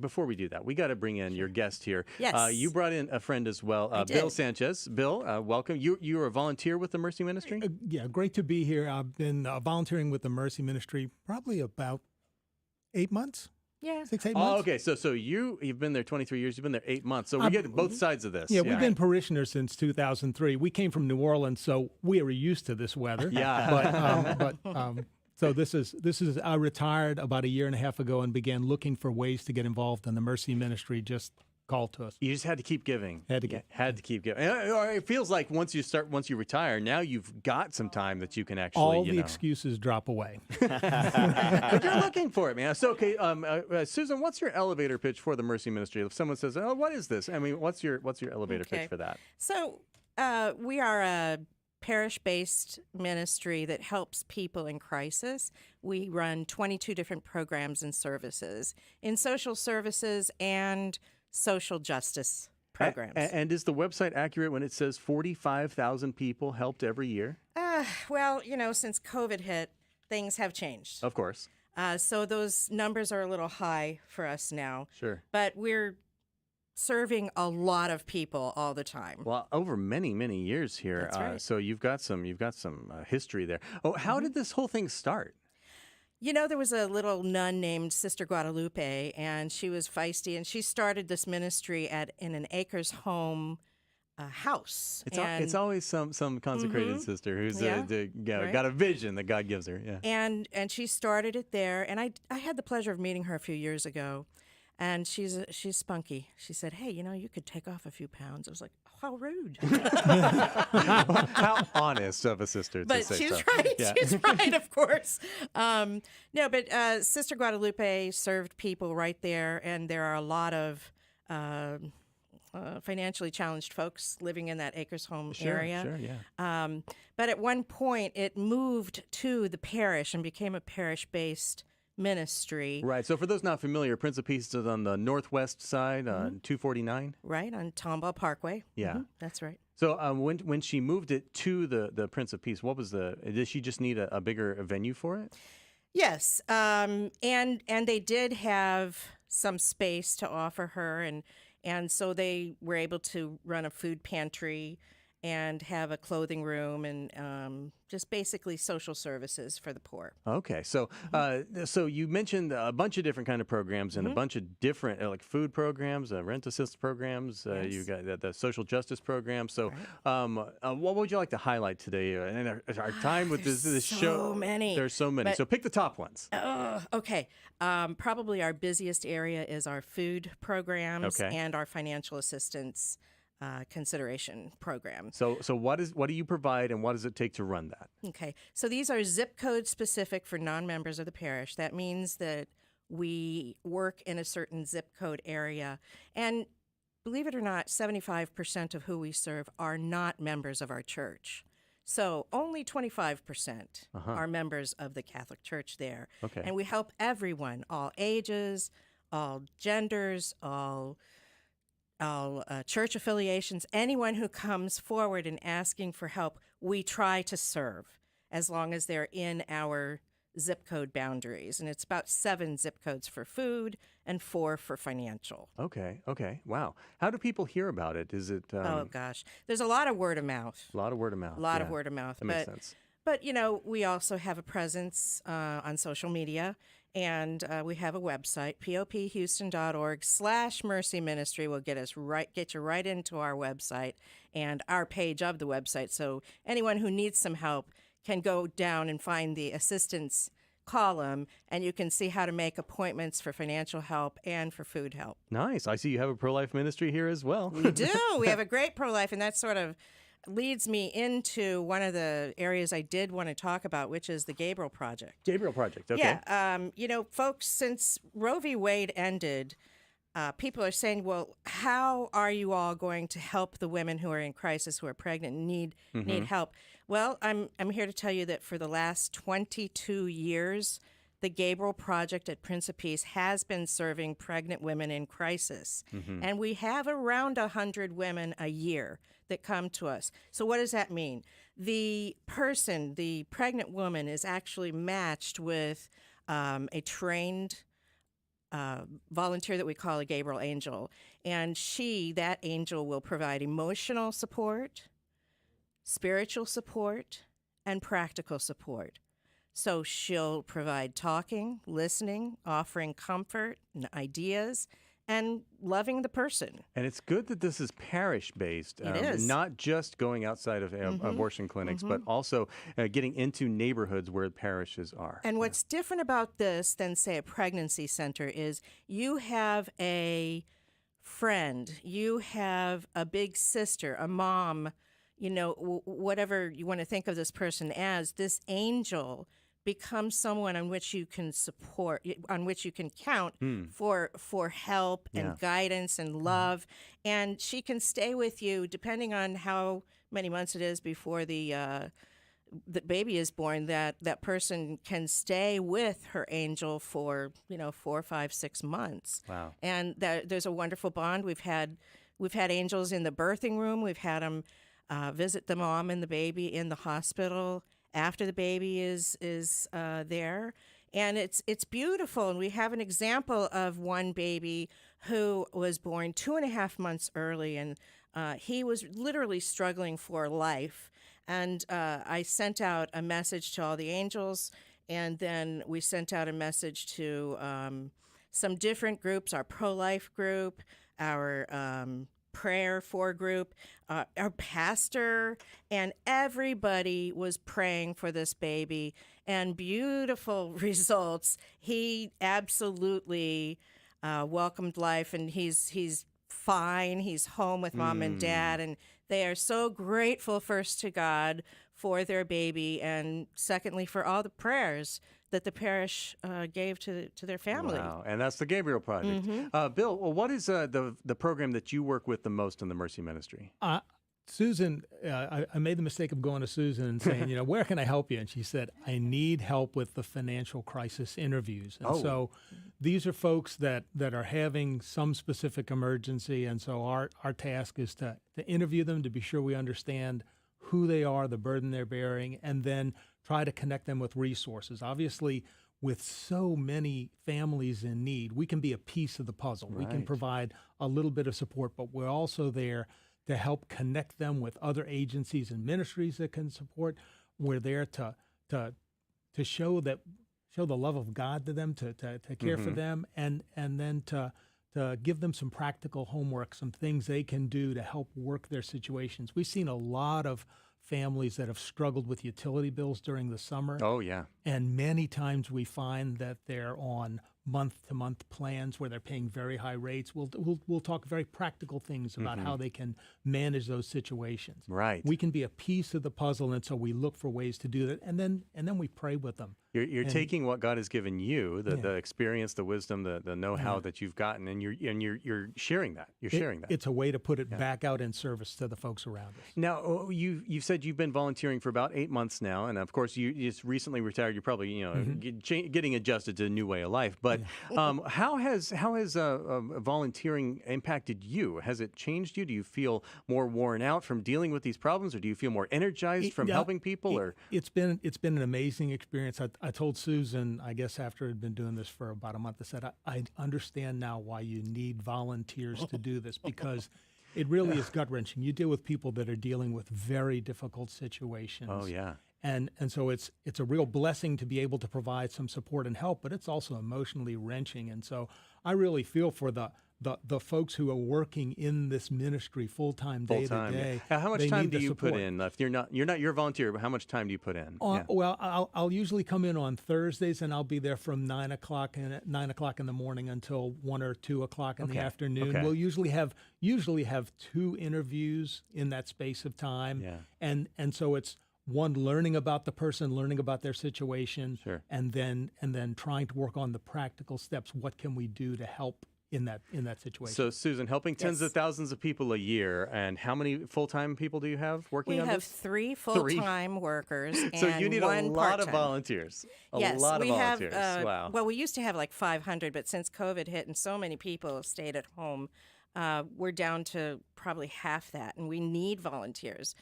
S1: before we do that, we got to bring in your guest here.
S11: Yes.
S1: You brought in a friend as well,
S11: I
S1: Bill
S11: did.
S1: Sanchez. Bill, welcome. You are a volunteer with the Mercy Ministry.
S12: Yeah, great to be here. I've been volunteering with the Mercy Ministry probably about 8 months.
S11: Yeah.
S12: 6-8
S1: Oh,
S12: months.
S1: okay. So you've been there 23 years. You've been there 8 months. So we get both sides of this.
S12: Yeah, we've been parishioners since 2003. We came from New Orleans, so we are used to this weather.
S1: Yeah.
S12: So this is I retired about a year and a half ago and began looking for ways to get involved in the Mercy Ministry. Just called to us.
S1: You just had to keep giving.
S12: Had to
S1: keep giving. It feels like once you retire, now you've got some time that you can actually.
S12: All the excuses drop away.
S1: But you're looking for it, man. So, okay, Susan, what's your elevator pitch for the Mercy Ministry? If someone says, "Oh, what is this?" I mean, what's your elevator pitch for that?
S11: So we are a parish-based ministry that helps people in crisis. We run 22 different programs and services in social services and social justice programs.
S1: And is the website accurate when it says 45,000 people helped every year?
S11: Well, since COVID hit, things have changed.
S1: Of course.
S11: So those numbers are a little high for us now.
S1: Sure.
S11: But we're serving a lot of people all the time.
S1: Well, over many, many years here.
S11: That's right.
S1: So you've got some history there. Oh, how did this whole thing start?
S11: There was a little nun named Sister Guadalupe, and she was feisty, and she started this ministry in an Acres Home house.
S1: It's always some consecrated sister who's got a vision that God gives her. Yeah.
S11: And she started it there, and I had the pleasure of meeting her a few years ago, and she's spunky. She said, "Hey, you could take off a few pounds." I was like, "How rude!"
S1: How honest of a sister to
S11: But
S1: say
S11: she's
S1: so.
S11: right.
S1: Yeah.
S11: She's right, of course. But Sister Guadalupe served people right there, and there are a lot of financially challenged folks living in that Acres Home area.
S1: Sure, yeah.
S11: But at one point, it moved to the parish and became a parish-based ministry.
S1: Right. So for those not familiar, Prince of Peace is on the northwest side, on 249.
S11: Right, on Tomball Parkway.
S1: Yeah.
S11: That's right.
S1: So when she moved it to the Prince of Peace, did she just need a bigger venue for it?
S11: Yes, and they did have some space to offer her, and so they were able to run a food pantry and have a clothing room and just basically social services for the poor.
S1: Okay, so so you mentioned a bunch of different kind of programs and a bunch of different like food programs, rent assist programs.
S11: Yes.
S1: You got the social justice program. So, what would you like to highlight today? And our time with this show,
S11: many.
S1: There's so many. So pick the top ones.
S11: Okay, probably our busiest area is our food programs
S1: Okay.
S11: and our financial assistance consideration program.
S1: So what do you provide and what does it take to run that?
S11: Okay, so these are zip code specific for non-members of the parish. That means that we work in a certain zip code area. And believe it or not, 75% of who we serve are not members of our church. So only 25% are members of the Catholic Church there.
S1: Okay.
S11: And we help everyone, all ages, all genders, all church affiliations, anyone who comes forward and asking for help, we try to serve as long as they're in our zip code boundaries. And it's about 7 zip codes for food and 4 for financial.
S1: Okay. Wow. How do people hear about it? Is it?
S11: Oh, gosh. There's a lot of word of mouth.
S1: A lot of word of mouth.
S11: A lot
S1: yeah.
S11: of word of mouth.
S1: That makes sense.
S11: But, we also have a presence on social media. And we have a website, pophouston.org/mercy ministry will get you right into our website and our page of the website. So anyone who needs some help can go down and find the assistance column, and you can see how to make appointments for financial help and for food help.
S1: Nice. I see you have a pro-life ministry here as well.
S11: We do. We have a great pro-life, and that sort of leads me into one of the areas I did want to talk about, which is the Gabriel Project.
S1: Gabriel Project, okay.
S11: Yeah. Folks, since Roe v. Wade ended, people are saying, well, how are you all going to help the women who are in crisis, who are pregnant, and need help? Well, I'm here to tell you that for the last 22 years, the Gabriel Project at Prince of Peace has been serving pregnant women in crisis. And we have around 100 women a year that come to us. So what does that mean? The pregnant woman, is actually matched with a trained volunteer that we call a Gabriel Angel. And that angel, will provide emotional support, spiritual support, and practical support. So she'll provide talking, listening, offering comfort and ideas, and loving the person.
S1: And it's good that this is parish-based.
S11: It is.
S1: Not just going outside of abortion clinics, but also getting into neighborhoods where parishes are.
S11: And what's different about this than, say, a pregnancy center is you have a friend, you have a big sister, a mom, whatever you want to think of this person as. This angel becomes someone on which you can support, on which you can count for help and guidance and love. And she can stay with you depending on how many months it is before the baby is born. That person can stay with her angel for 4, 5, 6 months.
S1: Wow!
S11: And there's a wonderful bond. We've had angels in the birthing room. We've had them visit the mom and the baby in the hospital after the baby is there, and it's beautiful. And we have an example of one baby who was born 2.5 months early, and he was literally struggling for life. And I sent out a message to all the angels, and then we sent out a message to some different groups: our pro-life group, our prayer for group, our pastor, and everybody was praying for this baby, and beautiful results. He absolutely welcomed life, and he's fine. He's home with mom and dad, and they are so grateful, first to God for their baby, and secondly for all the prayers that the parish gave to their family.
S1: Wow, and that's the Gabriel Project. Bill, what is the program that you work with the most in the Mercy Ministry?
S12: Susan, I made the mistake of going to Susan and saying, where can I help you? And she said, I need help with the financial crisis interviews. And so these are folks that are having some specific emergency, and so our task is to interview them, to be sure we understand who they are, the burden they're bearing, and then try to connect them with resources. Obviously, with so many families in need, we can be a piece of the puzzle.
S1: Right.
S12: We can provide a little bit of support, but we're also there to help connect them with other agencies and ministries that can support. We're there to show the love of God to them, to care for them, and then to give them some practical homework, some things they can do to help work their situations. We've seen a lot of families that have struggled with utility bills during the summer.
S1: Oh, yeah.
S12: And many times we find that they're on month-to-month plans where they're paying very high rates. We'll talk very practical things about how they can manage those situations.
S1: Right.
S12: We can be a piece of the puzzle, and so we look for ways to do that, and then we pray with them.
S1: You're taking what God has given you, the experience, the wisdom, the know-how that you've gotten, and you're sharing that. You're sharing that.
S12: It's a way to put it back out in service to the folks around us.
S1: Now, you've said you've been volunteering for about 8 months now, and of course you just recently retired. You're probably getting adjusted to a new way of life. But how has volunteering impacted you? Has it changed you? Do you feel more worn out from dealing with these problems, or do you feel more energized from helping people?
S12: It's been an amazing experience. I told Susan, I guess after I'd been doing this for about a month, I said, I understand now why you need volunteers to do this, because it really is gut-wrenching. You deal with people that are dealing with very difficult situations.
S1: Oh, yeah.
S12: And so it's a real blessing to be able to provide some support and help, but it's also emotionally wrenching. And so I really feel for the the folks who are working in this ministry full-time day to day.
S1: How much time do you put in? If you're not your volunteer, but how much time do you put in?
S12: Well, I'll usually come in on Thursdays, and I'll be there from 9 o'clock in the morning until 1 or 2 o'clock in the afternoon.
S1: Okay.
S12: We'll usually have 2 interviews in that space of time, and so it's one, learning about the person, learning about their situation, and then trying to work on the practical steps. What can we do to help in that situation?
S1: So, Susan, helping tens of thousands of people a year, and how many full-time people do you have working on this?
S11: We have 3 full-time workers and
S1: so you need a lot
S11: part-time.
S1: of volunteers.
S11: Yes,
S1: lot
S11: we
S1: of volunteers.
S11: Have,
S1: wow.
S11: Well, we used to have like 500, but since COVID hit and so many people stayed at home, we're down to probably half that, and we need volunteers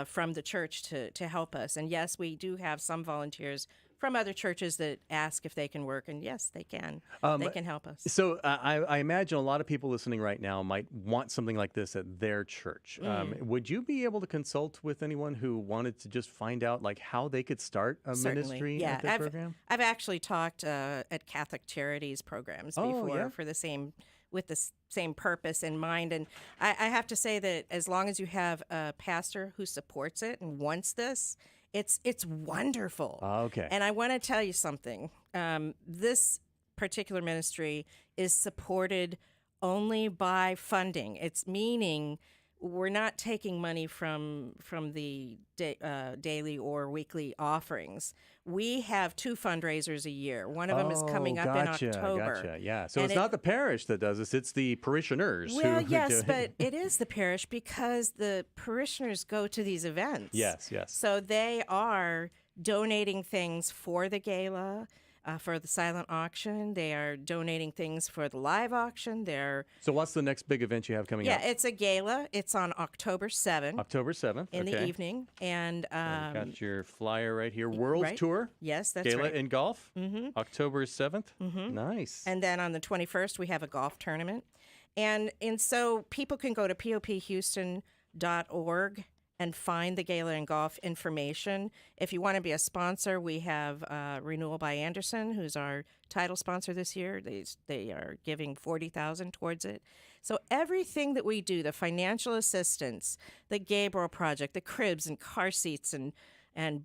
S11: from the church to help us. And yes, we do have some volunteers from other churches that ask if they can work, and yes, they can. They can help us.
S1: So I imagine a lot of people listening right now might want something like this at their church. Would you be able to consult with anyone who wanted to just find out like how they could start a ministry at their program?
S11: I've actually talked at Catholic Charities programs before for the same purpose in mind. And I have to say that as long as you have a pastor who supports it and wants this, it's wonderful.
S1: Okay.
S11: And I want to tell you something. This particular ministry is supported only by funding. It's meaning we're not taking money from the daily or weekly offerings. We have 2 fundraisers a year. One of them is coming up in October.
S1: Gotcha. Yeah. So it's not the parish that does this; it's the parishioners.
S11: Well,
S1: who
S11: yes,
S1: do it.
S11: but it is the parish because the parishioners go to these events.
S1: Yes.
S11: So they are donating things for the gala. For the silent auction. They are donating things for the live auction.
S1: So what's the next big event you have coming up?
S11: Yeah, it's a gala. It's on October 7th.
S1: October 7th.
S11: In the evening. And
S1: got your flyer right here. World Tour.
S11: Yes, that's
S1: Gala
S11: right.
S1: in golf. October 7th. Nice.
S11: And then on the 21st, we have a golf tournament. And so people can go to pophouston.org and find the Gala and Golf information. If you want to be a sponsor, we have Renewal by Anderson, who's our title sponsor this year. They are giving $40,000 towards it. So everything that we do, the financial assistance, the Gabriel Project, the cribs and car seats and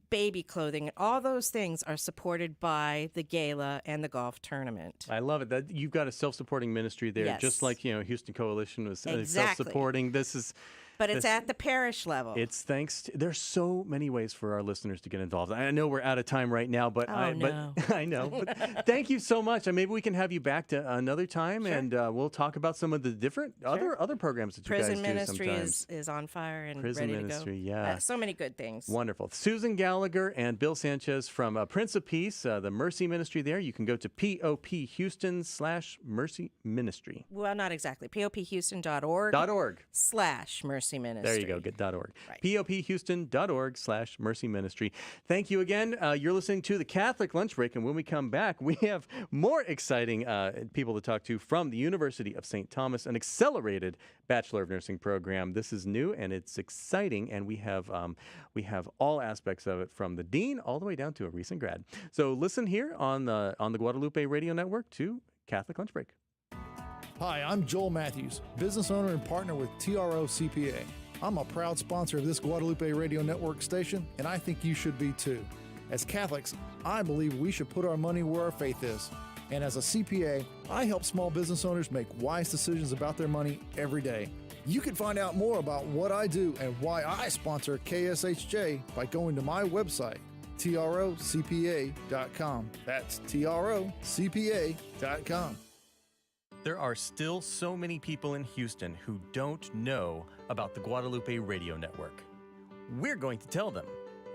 S11: baby clothing, all those things are supported by the gala and the golf tournament.
S1: I love it. That you've got a self-supporting ministry there, just like Houston Coalition was self-supporting.
S11: But it's at the parish level.
S1: It's there's so many ways for our listeners to get involved. I know we're out of time right now, but I know. But thank you so much. Maybe we can have you back to another time, and we'll talk about some of the different other programs that you guys do sometimes.
S11: Prison ministry is on fire and
S1: Prison
S11: ready
S1: ministry,
S11: to go.
S1: yeah.
S11: So many good things.
S1: Wonderful. Susan Gallagher and Bill Sanchez from Prince of Peace, the Mercy Ministry there. You can go to pophouston/Mercy Ministry.
S11: Well, not exactly. pophouston.org. /Mercy Ministry.
S1: There you go. Get .org.
S11: Right.
S1: pophouston.org/Mercy Ministry. Thank you again. You're listening to the Catholic Lunch Break, and when we come back, we have more exciting people to talk to from the University of St. Thomas, an accelerated Bachelor of Nursing program. This is new and it's exciting, and we have all aspects of it, from the dean all the way down to a recent grad. So listen here on the Guadalupe Radio Network to Catholic Lunch Break.
S13: Hi, I'm Joel Matthews, business owner and partner with TRO CPA. I'm a proud sponsor of this Guadalupe Radio Network station, and I think you should be too. As Catholics, I believe we should put our money where our faith is. And as a CPA, I help small business owners make wise decisions about their money every day. You can find out more about what I do and why I sponsor KSHJ by going to my website, trocpa.com. That's trocpa.com.
S10: There are still so many people in Houston who don't know about the Guadalupe Radio Network. We're going to tell them,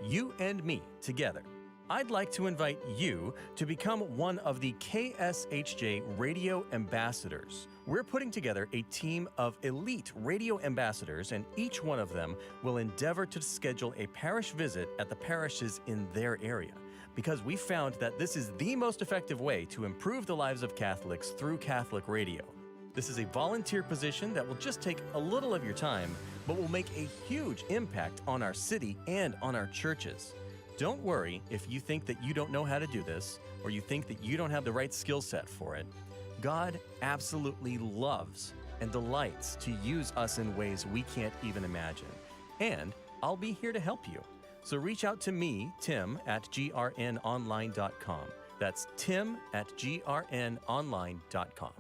S10: you and me together. I'd like to invite you to become one of the KSHJ Radio Ambassadors. We're putting together a team of elite radio ambassadors, and each one of them will endeavor to schedule a parish visit at the parishes in their area, because we found that this is the most effective way to improve the lives of Catholics through Catholic radio. This is a volunteer position that will just take a little of your time, but will make a huge impact on our city and on our churches. Don't worry if you think that you don't know how to do this, or you think that you don't have the right skill set for it.
S14: God absolutely loves and delights to use us in ways we can't even imagine. And I'll be here to help you. So reach out to me, Tim, at grnonline.com. That's Tim at grnonline.com.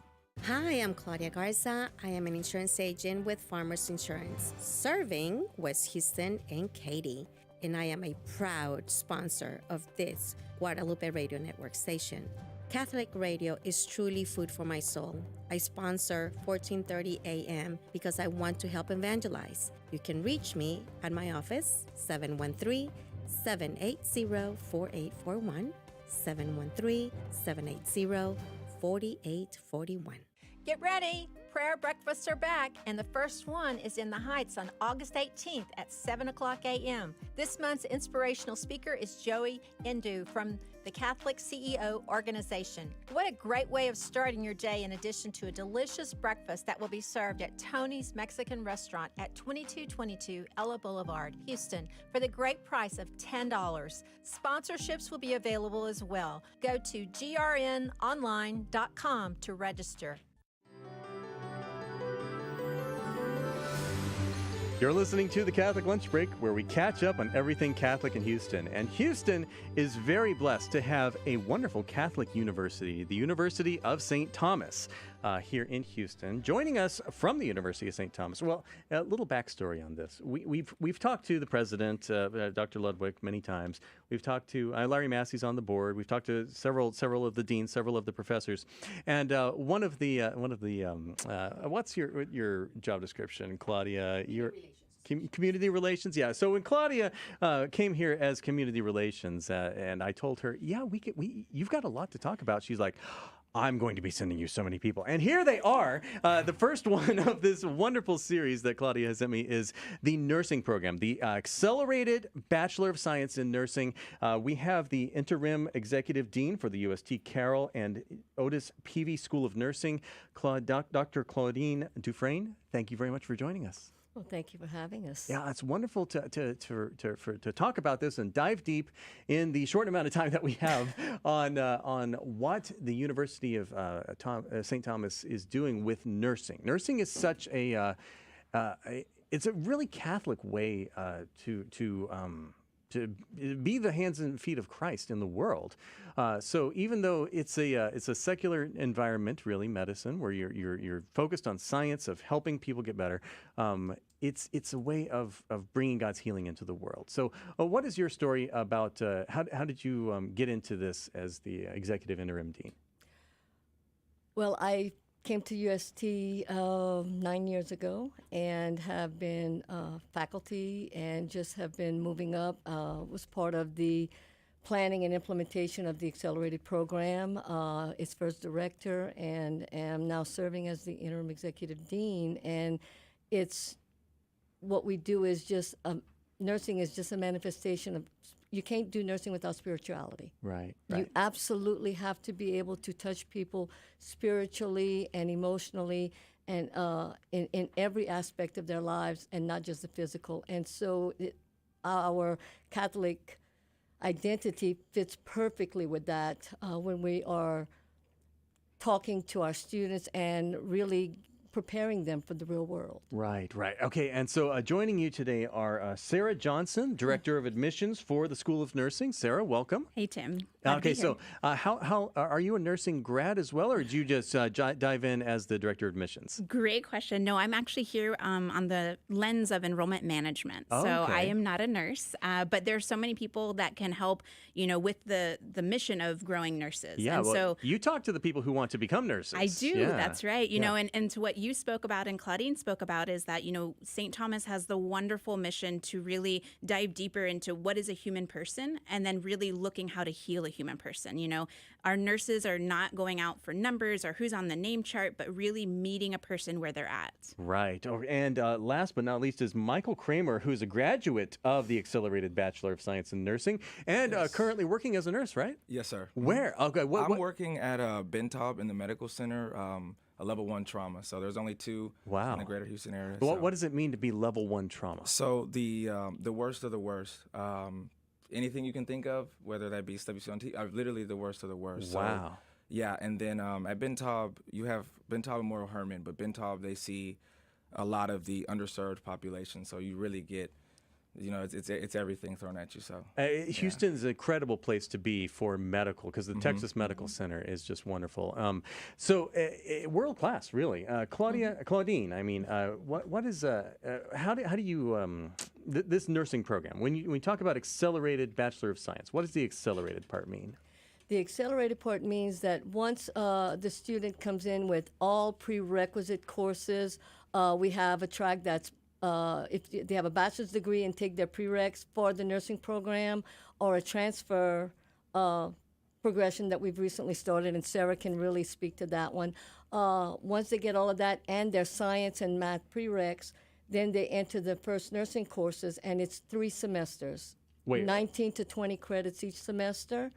S15: Hi, I'm Claudia Garza. I am an insurance agent with Farmers Insurance, serving West Houston and Katy. And I am a proud sponsor of this Guadalupe Radio Network station. Catholic radio is truly food for my soul. I sponsor 1430 AM because I want to help evangelize. You can reach me at my office, 713-780-4841, 713-780-4841.
S16: Get ready! Prayer breakfasts are back, and the first one is in the Heights on August 18th at 7 o'clock a.m. This month's inspirational speaker is Joey Indu from the Catholic CEO Organization. What a great way of starting your day, in addition to a delicious breakfast that will be served at Tony's Mexican Restaurant at 2222 Ella Boulevard, Houston, for the great price of $10. Sponsorships will be available as well. Go to grnonline.com to register.
S1: You're listening to the Catholic Lunch Break, where we catch up on everything Catholic in Houston. And Houston is very blessed to have a wonderful Catholic university, the University of St. Thomas, here in Houston. Joining us from the University of St. Thomas. Well, a little backstory on this. We've talked to the president, Dr. Ludwig, many times. We've talked to Larry Massey's on the board. We've talked to several of the deans, several of the professors, and one of the what's your job description, Claudia? Community relations, yeah. So when Claudia came here as community relations, and I told her, yeah, you've got a lot to talk about. She's like, I'm going to be sending you so many people. And here they are. The first one of this wonderful series that Claudia has sent me is the nursing program, the Accelerated Bachelor of Science in Nursing. We have the interim executive dean for the UST Carroll and Otis Peavy School of Nursing, Dr. Claudine Dufresne. Thank you very much for joining us.
S17: Well, thank you for having us.
S1: Yeah, it's wonderful to talk about this and dive deep in the short amount of time that we have on what the University of St. Thomas is doing with nursing. Nursing is such it's a really Catholic way to be the hands and feet of Christ in the world. So even though it's a secular environment, really, medicine, where you're focused on science of helping people get better, it's a way of bringing God's healing into the world. So what is your story about how did you get into this as the executive interim dean?
S17: Well, I came to UST 9 years ago and have been faculty and just have been moving up. Was part of the planning and implementation of the accelerated program, its first director, and am now serving as the interim executive dean. And it's what we do is just nursing is just a manifestation of. You can't do nursing without spirituality.
S1: Right.
S17: You absolutely have to be able to touch people spiritually and emotionally and in every aspect of their lives and not just the physical. And so our Catholic identity fits perfectly with that when we are talking to our students and really preparing them for the real world.
S1: Right. Okay, and so joining you today are Sarah Johnson, Director of Admissions for the School of Nursing. Sarah, welcome.
S18: Hey, Tim.
S1: Okay, so how are you a nursing grad as well, or did you just dive in as the Director of Admissions?
S18: Great question. No, I'm actually here on the lens of enrollment management.
S1: Oh,
S18: so
S1: okay.
S18: I am not a nurse, but there's so many people that can help, with the mission of growing nurses.
S1: Yeah,
S18: and so
S1: you talk to the people who want to become nurses.
S18: I do.
S1: Yeah.
S18: That's right. You know, and to what you spoke about and Claudine spoke about is that, St. Thomas has the wonderful mission to really dive deeper into what is a human person and then really looking how to heal a human person. Our nurses are not going out for numbers or who's on the name chart, but really meeting a person where they're at.
S1: Right. And last but not least is Michael Cramer, who's a graduate of the Accelerated Bachelor of Science in Nursing and currently working as a nurse, right?
S19: Yes, sir.
S1: Where? Okay.
S19: I'm working at Bentob in the medical center, a level 1 trauma. So there's only 2 in the greater Houston area.
S1: What does it mean to be level 1 trauma?
S19: So the worst of the worst. Anything you can think of, whether that be stuff you see on TV, literally the worst of the worst.
S1: Wow.
S19: Yeah, and then at Ben Taub, you have Ben Taub and Memorial Herman, but Ben Taub, they see a lot of the underserved population, so you really get, it's everything thrown at you. So
S1: Houston's an incredible place to be for medical because the Texas Medical Center is just wonderful. World class, really. Claudine, I mean, what is how do you this nursing program? When you talk about accelerated Bachelor of Science, what does the accelerated part mean?
S17: The accelerated part means that once the student comes in with all prerequisite courses, we have a track that's if they have a bachelor's degree and take their prereqs for the nursing program, or a transfer progression that we've recently started, and Sarah can really speak to that one. Once they get all of that and their science and math prereqs, then they enter the first nursing courses, and it's 3 semesters, 19 to 20 credits each semester,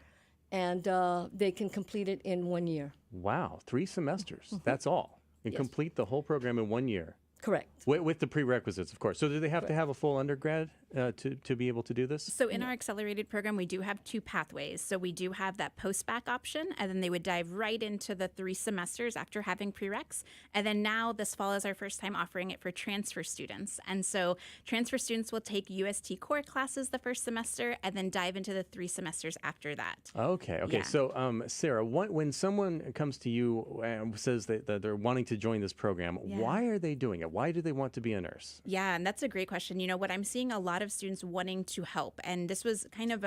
S17: and they can complete it in 1 year.
S1: Wow, 3 semesters. That's all. You complete the whole program in 1 year.
S17: Correct.
S1: With the prerequisites, of course. So do they have to have a full undergrad to be able to do this?
S18: So in our accelerated program, we do have 2 pathways. So we do have that post-bac option, and then they would dive right into the 3 semesters after having prereqs. And then now this fall is our first time offering it for transfer students. And so transfer students will take UST core classes the first semester and then dive into the 3 semesters after that.
S1: Okay.
S18: Yeah.
S1: So Sarah, when someone comes to you and says that they're wanting to join this program, why are they doing it? Why do they want to be a nurse?
S18: Yeah, and that's a great question. You know, what I'm seeing a lot of students wanting to help, and this was kind of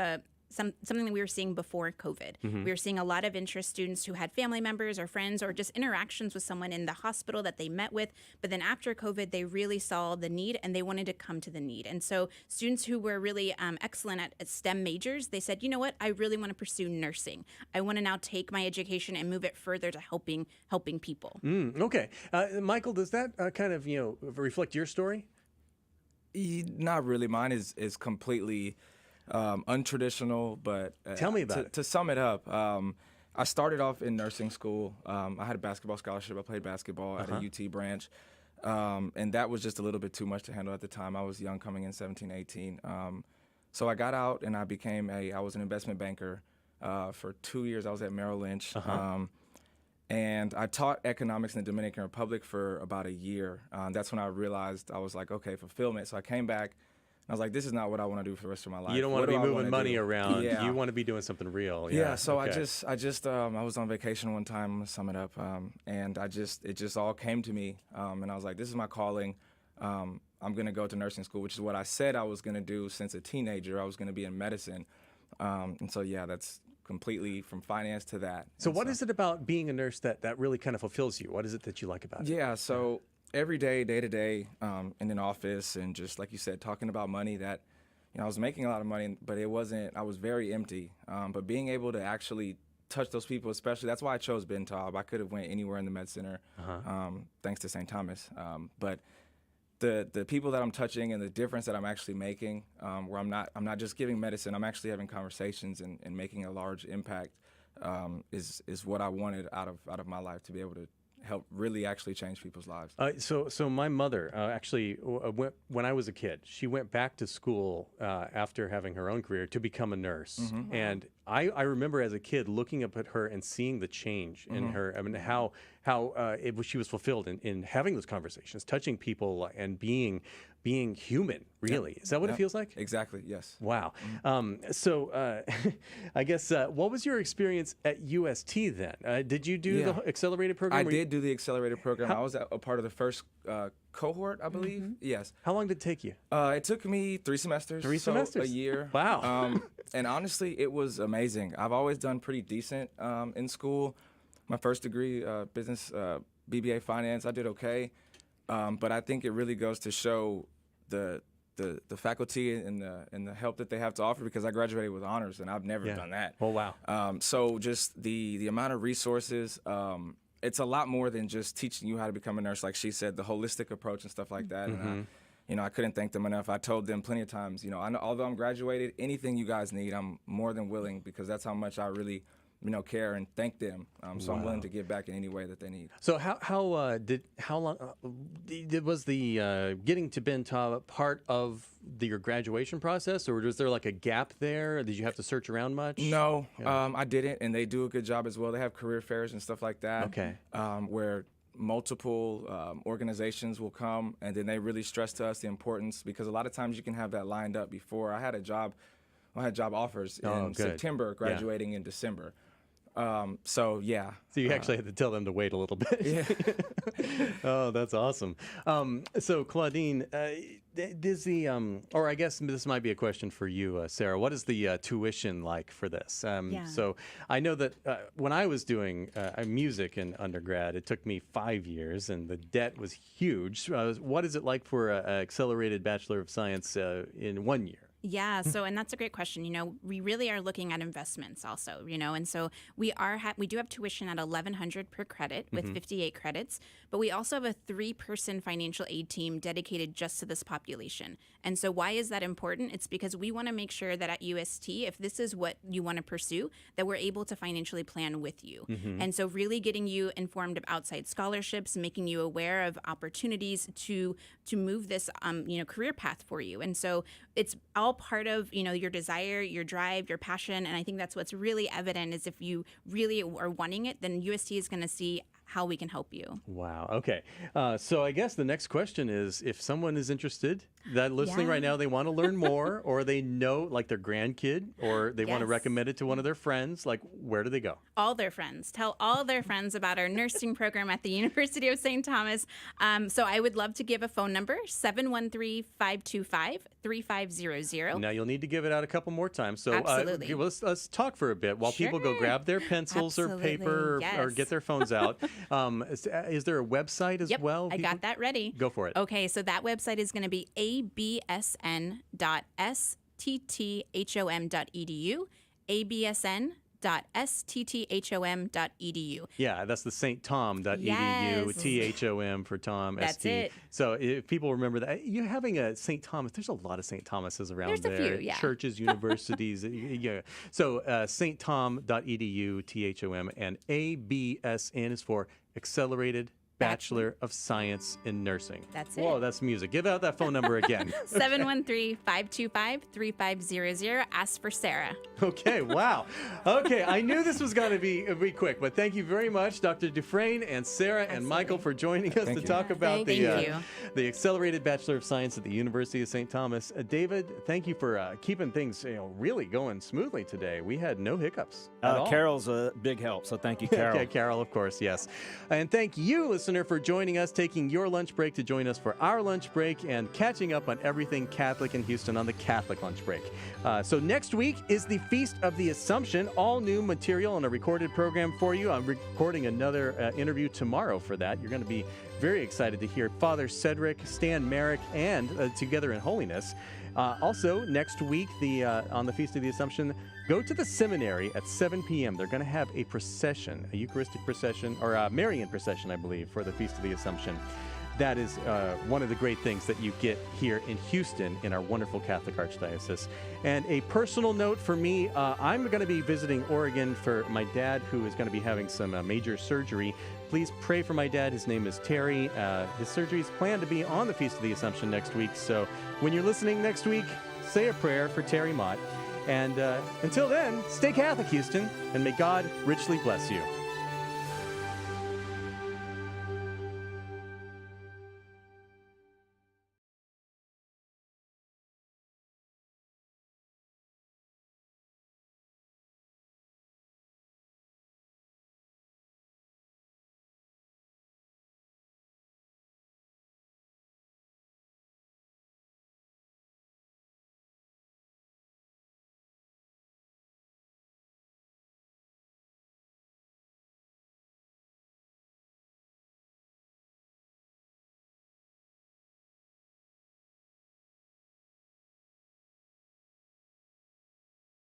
S18: something that we were seeing before COVID. We were seeing a lot of interest students who had family members or friends or just interactions with someone in the hospital that they met with. But then after COVID, they really saw the need and they wanted to come to the need. And so students who were really excellent at STEM majors, they said, you know what, I really want to pursue nursing. I want to now take my education and move it further to helping people.
S1: Okay. Michael, does that kind of, reflect your story?
S19: Not really. Mine is completely untraditional, but
S1: tell me about it.
S19: To sum it up, I started off in nursing school. I had a basketball scholarship. I played basketball at a UT branch, and that was just a little bit too much to handle at the time. I was young, coming in 17, 18. So I got out and I was an investment banker for 2 years. I was at Merrill Lynch. And I taught economics in the Dominican Republic for about a year. That's when I realized I was like, okay, fulfillment. So I came back. I was like, this is not what I want to do for the rest of my life.
S1: You don't want to be moving money around.
S19: Yeah.
S1: You want to be doing something real.
S19: So I was on vacation one time, to sum it up, and it just all came to me, and I was like, this is my calling. I'm going to go to nursing school, which is what I said I was going to do since a teenager. I was going to be in medicine, and so that's completely from finance to that.
S1: So what is it about being a nurse that really kind of fulfills you? What is it that you like about it?
S19: Yeah, so every day to day, in an office, and just like you said, talking about money, that I was making a lot of money, but I was very empty. But being able to actually touch those people, especially, that's why I chose Ben Taub. I could have went anywhere in the med center, thanks to St. Thomas. But the people that I'm touching and the difference that I'm actually making, where I'm not just giving medicine, I'm actually having conversations and making a large impact, is what I wanted out of my life, to be able to help really actually change people's lives.
S1: So my mother actually when I was a kid, she went back to school after having her own career to become a nurse. And I remember as a kid looking up at her and seeing the change in her. I mean, how she was fulfilled in having those conversations, touching people, and being human, really. Is that what it feels like?
S19: Exactly, yes.
S1: Wow. So I guess, what was your experience at UST then? Did you do the accelerated program?
S19: I did do the accelerated program. I was a part of the first cohort, I believe. Yes.
S1: How long did it take you?
S19: It took me 3 semesters.
S1: 3 semesters?
S19: A year.
S1: Wow.
S19: And honestly, it was amazing. I've always done pretty decent in school. My first degree, business, BBA finance, I did okay. But I think it really goes to show the faculty and the help that they have to offer, because I graduated with honors and I've never done that.
S1: Oh, wow.
S19: So just the amount of resources, it's a lot more than just teaching you how to become a nurse, like she said, the holistic approach and stuff like that. And I couldn't thank them enough. I told them plenty of times, although I'm graduated, anything you guys need, I'm more than willing, because that's how much I really care and thank them. So I'm willing to give back in any way that they need.
S1: So how long was the getting to Ben Taub part of your graduation process, or was there like a gap there? Did you have to search around much?
S19: No, I didn't, and they do a good job as well. They have career fairs and stuff like that.
S1: Okay.
S19: Where multiple organizations will come, and then they really stress to us the importance, because a lot of times you can have that lined up before. I had job offers in September, graduating in December. So you actually had
S1: to tell them to wait a little bit.
S19: Yeah.
S1: Oh, that's awesome. So Claudine, or I guess this might be a question for you, Sarah. What is the tuition like for this? So I know that when I was doing music in undergrad, it took me 5 years, and the debt was huge. What is it like for an accelerated Bachelor of Science in 1 year?
S18: Yeah, and that's a great question. We really are looking at investments also, and so we do have tuition at $1,100 per credit with 58 credits, but we also have a 3-person financial aid team dedicated just to this population. And so why is that important? It's because we want to make sure that at UST, if this is what you want to pursue, that we're able to financially plan with you. And so really getting you informed of outside scholarships, making you aware of opportunities to move this career path for you. And so it's all part of your desire, your drive, your passion, and I think that's what's really evident is if you really are wanting it, then UST is going to see how we can help you.
S1: Wow. Okay. So I guess the next question is, if someone is interested, that listening right now, they want to learn more, or they know like their grandkid, or they want to recommend it to one of their friends, like where do they go?
S18: All their friends. Tell all their friends about our nursing program at the University of St. Thomas. So I would love to give a phone number, 713-525-3500.
S1: Now you'll need to give it out a couple more times. So
S18: Absolutely.
S1: Let's talk for a bit while people go grab their pencils or paper or get their phones out. Is there a website as well?
S18: I got that ready.
S1: Go for it.
S18: Okay, so that website is going to be absn.stthom.edu, absn.stthom.edu.
S1: Yeah, that's the stthom.edu, THOM for Tom,
S18: That's
S1: ST.
S18: it.
S1: So if people remember that, you're having a St. Thomas, there's a lot of St. Thomases around
S18: There's
S1: there.
S18: a few, yeah.
S1: Churches, universities. Yeah. So stthom.edu, THOM, and ABSN is for Accelerated Bachelor of Science in Nursing.
S18: That's it.
S1: Whoa, that's music. Give out that phone number again.
S18: 713-525-3500. Ask for Sarah.
S1: Okay, wow. Okay, I knew this was going to be quick, but thank you very much, Dr. Dufresne and Sarah and Michael, for joining us to talk about the Accelerated Bachelor of Science at the University of St. Thomas. David, thank you for keeping things really going smoothly today. We had no hiccups at all.
S2: Carol's a big help, so thank you, Carol.
S1: Okay, Carol, of course, yes. And thank you, listener, for joining us, taking your lunch break to join us for our lunch break and catching up on everything Catholic in Houston on the Catholic Lunch Break. So next week is the Feast of the Assumption, all new material and a recorded program for you. I'm recording another interview tomorrow for that. You're going to be very excited to hear Father Cedric, Stan Merrick, and Together in Holiness. Also, next week, on the Feast of the Assumption, go to the seminary at 7 p.m. They're going to have a procession, a Eucharistic procession, or a Marian procession, I believe, for the Feast of the Assumption. That is one of the great things that you get here in Houston in our wonderful Catholic Archdiocese. And a personal note for me, I'm going to be visiting Oregon for my dad, who is going to be having some major surgery. Please pray for my dad. His name is Terry. His surgery is planned to be on the Feast of the Assumption next week. So when you're listening next week, say a prayer for Terry Mott. And until then, stay Catholic, Houston, and may God richly bless you.